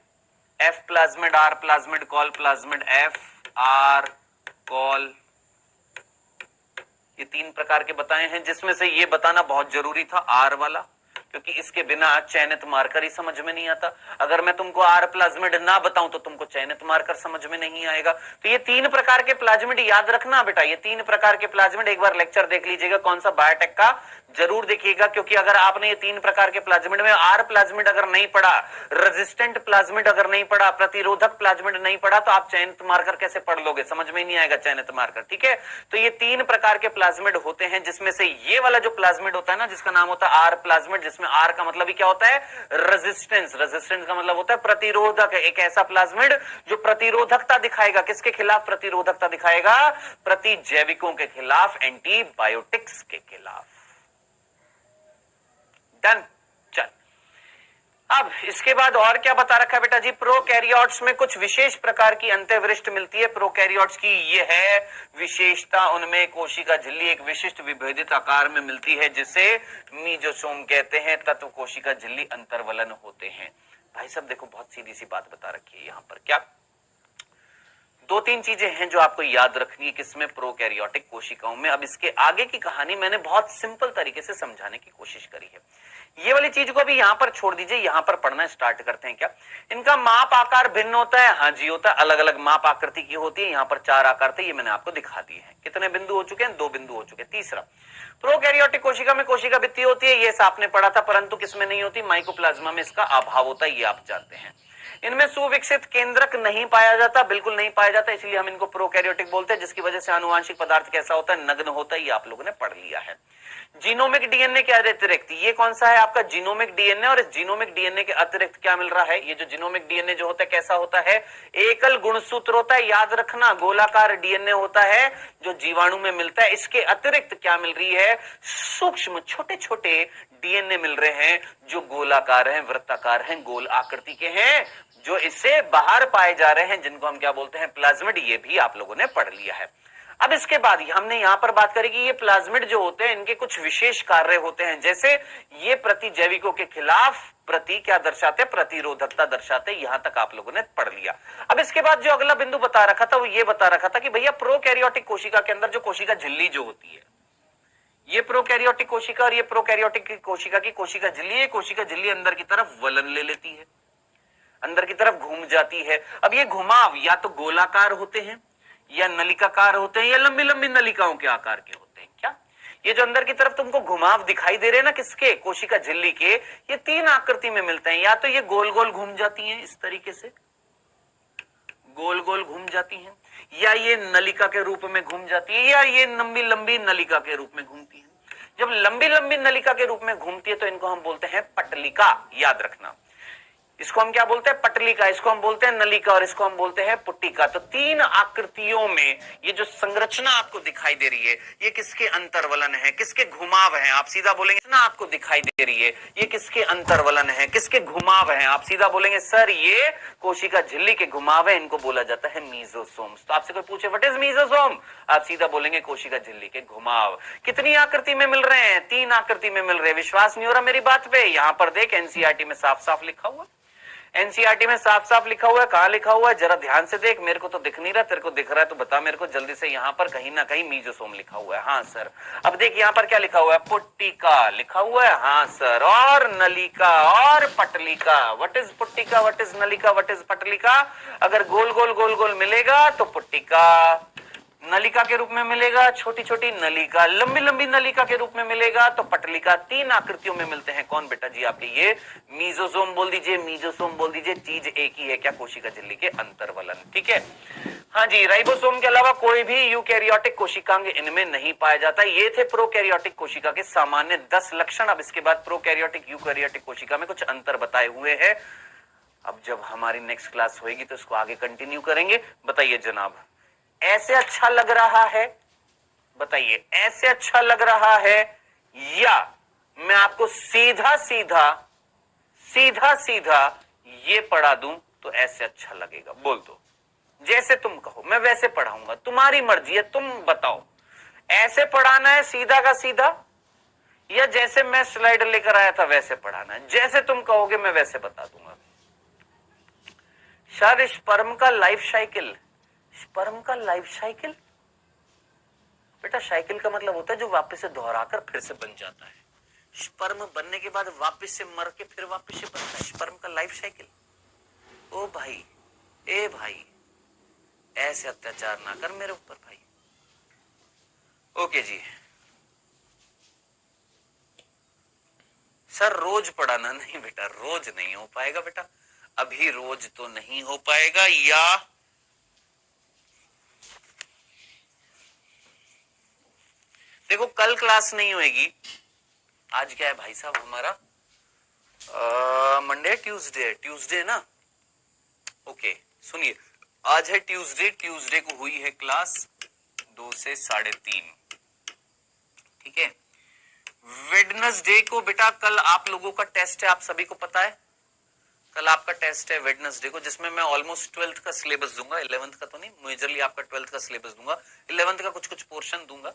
F plasmid, R plasmid, col plasmid, F R col, ये 3 प्रकार के बताए हैं, जिसमें से ये बताना बहुत जरूरी था आर वाला, क्योंकि इसके बिना चयनित मार्कर ही समझ में नहीं आता। अगर मैं तुमको आर प्लाज्मिड ना बताऊं तो तुमको चयनित मार्कर समझ में नहीं आएगा। तो ये 3 प्रकार के प्लाज्मिड याद रखना बेटा, ये 3 प्रकार के प्लाज्मिड एक बार लेक्चर देख लीजिएगा, कौन सा बायोटेक का, जरूर देखिएगा, क्योंकि अगर आपने ये 3 प्रकार के प्लाज्मिड में आर प्लाज्मिड अगर नहीं पढ़ा, रेजिस्टेंट प्लाज्मिड अगर नहीं पढ़ा, प्रतिरोधक प्लाज्मिड नहीं पढ़ा, तो आप चयनित मार्कर कैसे पढ़ लोगे? समझ में नहीं आएगा चयनित मार्कर, ठीक है? तो ये 3 प्रकार के प्लाज्मिड होते हैं, जिसमें से ये वाला जो प्लाज्मिड होता है ना, जिसका नाम होता है आर प्लाज्मिड, जिसमें आर का मतलब ही क्या होता है? रेजिस्टेंस। रेजिस्टेंस का मतलब होता है प्रतिरोधक, एक ऐसा प्लाज्मिड जो प्रतिरोधकता दिखाएगा, किसके खिलाफ प्रतिरोधकता दिखाएगा? प्रतिजैविकों के खिलाफ, एंटीबायोटिक्स के खिलाफ। डन, चल। अब इसके बाद और क्या बता रखा है बेटा जी? प्रोकैरियोट्स में कुछ विशेष प्रकार की अंत्यवृष्टि मिलती है। प्रोकैरियोट्स की ये है विशेषता, उनमें कोशिका झिल्ली एक विशिष्ट विभेदित आकार में मिलती है, जिसे मीजोसोम कहते हैं। तत्व कोशिका झिल्ली अंतर्वलन होते हैं। भाई साहब देखो, बहुत सीधी सी बात बता रखी है यहाँ पर, क्या 2-3 चीजें हैं जो आपको याद रखनी है किसमें? प्रोकैरियोटिक कोशिकाओं में। अब इसके आगे की कहानी मैंने बहुत सिंपल तरीके से समझाने की कोशिश करी है। ये वाली चीज को अभी यहां पर छोड़ दीजिए, यहां पर पढ़ना स्टार्ट करते हैं। क्या इनका माप आकार भिन्न होता है? हाँ जी होता है, अलग अलग माप आकृति की होती है। यहां पर 4 आकार थे, ये मैंने आपको दिखा दिए हैं। कितने बिंदु हो चुके हैं? 2 बिंदु हो चुके हैं। तीसरा, प्रोकैरियोटिक कोशिका में कोशिका भित्ति होती है, ये आपने पढ़ा था, परंतु किसमें नहीं होती? माइकोप्लाज्मा में इसका अभाव होता है, ये आप जानते हैं। इनमें सुविकसित केंद्रक नहीं पाया जाता, बिल्कुल नहीं पाया जाता, इसलिए हम इनको प्रोकैरियोटिक बोलते हैं, जिसकी वजह से आनुवांशिक पदार्थ कैसा होता है? नग्न होता है, ये आप लोगों ने पढ़ लिया है। जीनोमिक डीएनए के अतिरिक्त ये कौन सा है आपका? Genomic DNA. और इस जीनोमिक डीएनए के अतिरिक्त क्या मिल रहा है? ये जो जीनोमिक डीएनए जो होता है कैसा होता है? एकल गुणसूत्र होता है, याद रखना, गोलाकार डीएनए होता है जो जीवाणु में मिलता है। इसके अतिरिक्त क्या मिल रही है? सूक्ष्म छोटे छोटे डीएनए मिल रहे हैं जो गोलाकार हैं, वृत्ताकार हैं, गोल आकृति के हैं, जो इससे बाहर पाए जा रहे हैं, जिनको हम क्या बोलते हैं? प्लाज्मिड। ये भी आप लोगों ने पढ़ लिया है। अब इसके बाद हमने यहां पर बात करी कि ये प्लाज्मिड जो होते हैं इनके कुछ विशेष कार्य होते हैं, जैसे ये प्रतिजैविकों के खिलाफ क्या दर्शाते हैं? प्रतिरोधकता दर्शाते हैं। यहां तक आप लोगों ने पढ़ लिया। अब इसके बाद जो अगला बिंदु बता रखा था वो ये बता रखा था कि भैया प्रोकैरियोटिक कोशिका के अंदर जो कोशिका झिल्ली जो होती है, ये प्रोकैरियोटिक कोशिका और ये प्रोकैरियोटिक कोशिका की कोशिका झिल्ली, ये कोशिका झिल्ली अंदर की तरफ वलन ले लेती है, अंदर की तरफ घूम जाती है। अब ये घुमाव या तो गोलाकार होते हैं, या नलिकाकार होते हैं, या लंबी लंबी नलिकाओं के आकार के होते हैं। क्या ये जो अंदर की तरफ तुमको घुमाव दिखाई दे रहे हैं ना, किसके? कोशिका झिल्ली के, ये 3 आकृति में मिलते हैं। या तो ये गोल गोल घूम जाती हैं, इस तरीके से गोल गोल घूम जाती हैं, या ये नलिका के रूप में घूम जाती है, या ये लंबी लंबी नलिका के रूप में घूमती है। जब लंबी लंबी नलिका के रूप में घूमती है तो इनको हम बोलते हैं पटलिका। याद रखना, इसको हम क्या बोलते हैं? पटलिका। इसको हम बोलते हैं नलिका, और इसको हम बोलते हैं पुट्टिका। तो 3 आकृतियों में ये जो संरचना आपको दिखाई दे रही है, ये किसके अंतर्वलन है? किसके घुमाव है? आप सीधा बोलेंगे ना, आपको दिखाई दे रही है, ये किसके अंतर्वलन है? किसके घुमाव है? आप सीधा बोलेंगे सर ये कोशिका झिल्ली के घुमाव है, इनको बोला जाता है मीजोसोम्स। तो आपसे कोई पूछे व्हाट इज मीजोसोम, आप सीधा बोलेंगे कोशिका झिल्ली के घुमाव। कितनी आकृति में मिल रहे हैं? 3 आकृति में मिल रहे हैं। विश्वास नहीं हो रहा मेरी बात पे? यहां पर देख, एनसीईआरटी में साफ साफ लिखा हुआ, एनसीईआरटी में साफ साफ लिखा हुआ है। कहां लिखा हुआ है? जरा ध्यान से देख, मेरे को तो दिख नहीं रहा, तेरे को दिख रहा है तो बता मेरे को जल्दी से। यहां पर कहीं ना कहीं मीजोसोम लिखा हुआ है। हाँ सर। अब देख यहां पर क्या लिखा हुआ है? पुट्टिका लिखा हुआ है। हाँ सर। और नलिका और पटलिका। व्हाट इज पुट्टिका, व्हाट इज नलिका, व्हाट इज पटलिका? अगर गोल गोल गोल गोल मिलेगा तो पुट्टिका, नलिका के रूप में मिलेगा छोटी छोटी नलिका, लंबी लंबी नलिका के रूप में मिलेगा तो पटलिका। 3 आकृतियों में मिलते हैं। कौन बेटा जी? आपके ये मीजोसोम बोल दीजिए, मीजोसोम बोल दीजिए। चीज एक ही है, क्या? कोशिका झिल्ली के अंतर्वलन। ठीक है। हाँ जी, राइबोसोम के अलावा कोई भी यूकैरियोटिक कोशिकांग इनमें नहीं पाया जाता। ये थे प्रोकैरियोटिक कोशिका के सामान्य 10 लक्षण। अब इसके बाद प्रोकैरियोटिक यूकैरियोटिक कोशिका में कुछ अंतर बताए हुए हैं। अब जब हमारी नेक्स्ट क्लास होगी तो इसको आगे कंटिन्यू करेंगे। बताइए जनाब, ऐसे अच्छा लग रहा है? बताइए, ऐसे अच्छा लग रहा है या मैं आपको सीधा सीधा सीधा सीधा ये पढ़ा दूं तो ऐसे अच्छा लगेगा? बोल दो। जैसे तुम कहो मैं वैसे पढ़ाऊंगा, तुम्हारी मर्जी है, तुम बताओ। ऐसे पढ़ाना है सीधा का सीधा, या जैसे मैं स्लाइड लेकर आया था वैसे पढ़ाना है? जैसे तुम कहोगे मैं वैसे बता दूंगा। सर स्पर्म का लाइफ साइकिल, स्पर्म का लाइफ साइकिल बेटा, साइकिल का मतलब होता है जो वापस से दोहराकर फिर से बन जाता है। स्पर्म बनने के बाद वापस से मर के फिर वापस से बनता है, स्पर्म का लाइफ साइकिल। ओ भाई, ए भाई, ऐसे अत्याचार ना कर मेरे ऊपर भाई। ओके जी सर, रोज पढ़ाना? नहीं बेटा, रोज नहीं हो पाएगा बेटा, अभी रोज तो नहीं हो पाएगा। या देखो कल क्लास नहीं होगी। आज क्या है भाई साहब हमारा? मंडे, ट्यूसडे ना? ओके सुनिए, आज है ट्यूसडे, ट्यूसडे को हुई है क्लास 2 से 3:30। ठीक है। वेडनेसडे को बेटा कल आप लोगों का टेस्ट है, आप सभी को पता है। कल आपका टेस्ट है वेडनेसडे को, जिसमें मैं ऑलमोस्ट 12th का सिलेबस दूंगा, 11th का तो नहीं, मेजरली आपका 12th का सिलेबस दूंगा, 11th का कुछ कुछ पोर्शन दूंगा।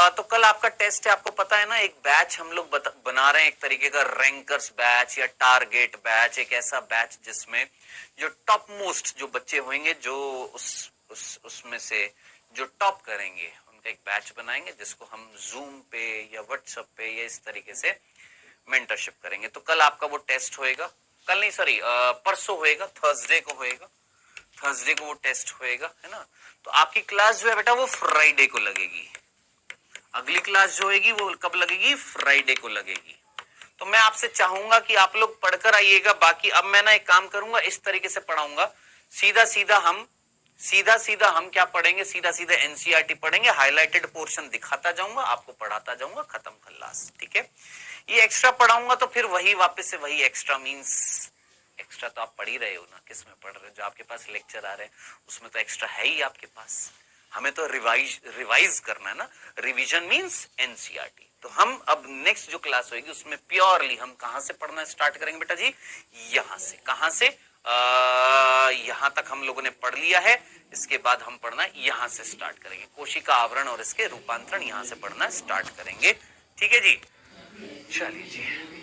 तो कल आपका टेस्ट है, आपको पता है ना। एक बैच हम लोग बना रहे हैं, एक तरीके का रैंकर्स बैच या टारगेट बैच, एक ऐसा बैच जिसमें जो टॉप मोस्ट जो बच्चे होंगे, जो उसमें से जो टॉप करेंगे, उनका एक बैच बनाएंगे जिसको हम जूम पे या व्हाट्सएप पे या इस तरीके से मेंटरशिप करेंगे। तो कल आपका वो टेस्ट होएगा, कल नहीं सॉरी परसों होएगा, थर्सडे को होएगा, थर्सडे को वो टेस्ट होएगा, है ना। तो आपकी क्लास जो है बेटा वो फ्राइडे को लगेगी, अगली क्लास जो होगी वो कब लगेगी, फ्राइडे को लगेगी। तो मैं आपसे चाहूंगा कि आप लोग पढ़कर आइएगा। बाकी अब मैं ना एक काम करूंगा, इस तरीके से पढ़ाऊंगा, सीधा सीधा हम क्या पढ़ेंगे, सीधा सीधा एनसीईआरटी पढ़ेंगे, हाईलाइटेड पोर्शन दिखाता जाऊंगा, आपको पढ़ाता जाऊंगा, खत्म खल्लास, ठीक है। ये एक्स्ट्रा पढ़ाऊंगा तो फिर वही वापस से वही एक्स्ट्रा मींस एक्स्ट्रा तो आप पढ़ ही रहे हो ना, किस में पढ़ रहे हो, जो आपके पास लेक्चर आ रहे हैं उसमें तो एक्स्ट्रा है ही आपके पास। हमें तो रिवाइज करना है ना, रिवीजन मींस एनसीईआरटी। तो हम अब नेक्स्ट जो क्लास होगी उसमें प्योरली हम कहां से पढ़ना स्टार्ट करेंगे बेटा जी, यहां से, कहां से, यहां तक हम लोगों ने पढ़ लिया है, इसके बाद हम पढ़ना यहां से स्टार्ट करेंगे, कोशिका आवरण और इसके रूपांतरण यहां से पढ़ना स्टार्ट करेंगे, ठीक है जी। चलिए जी।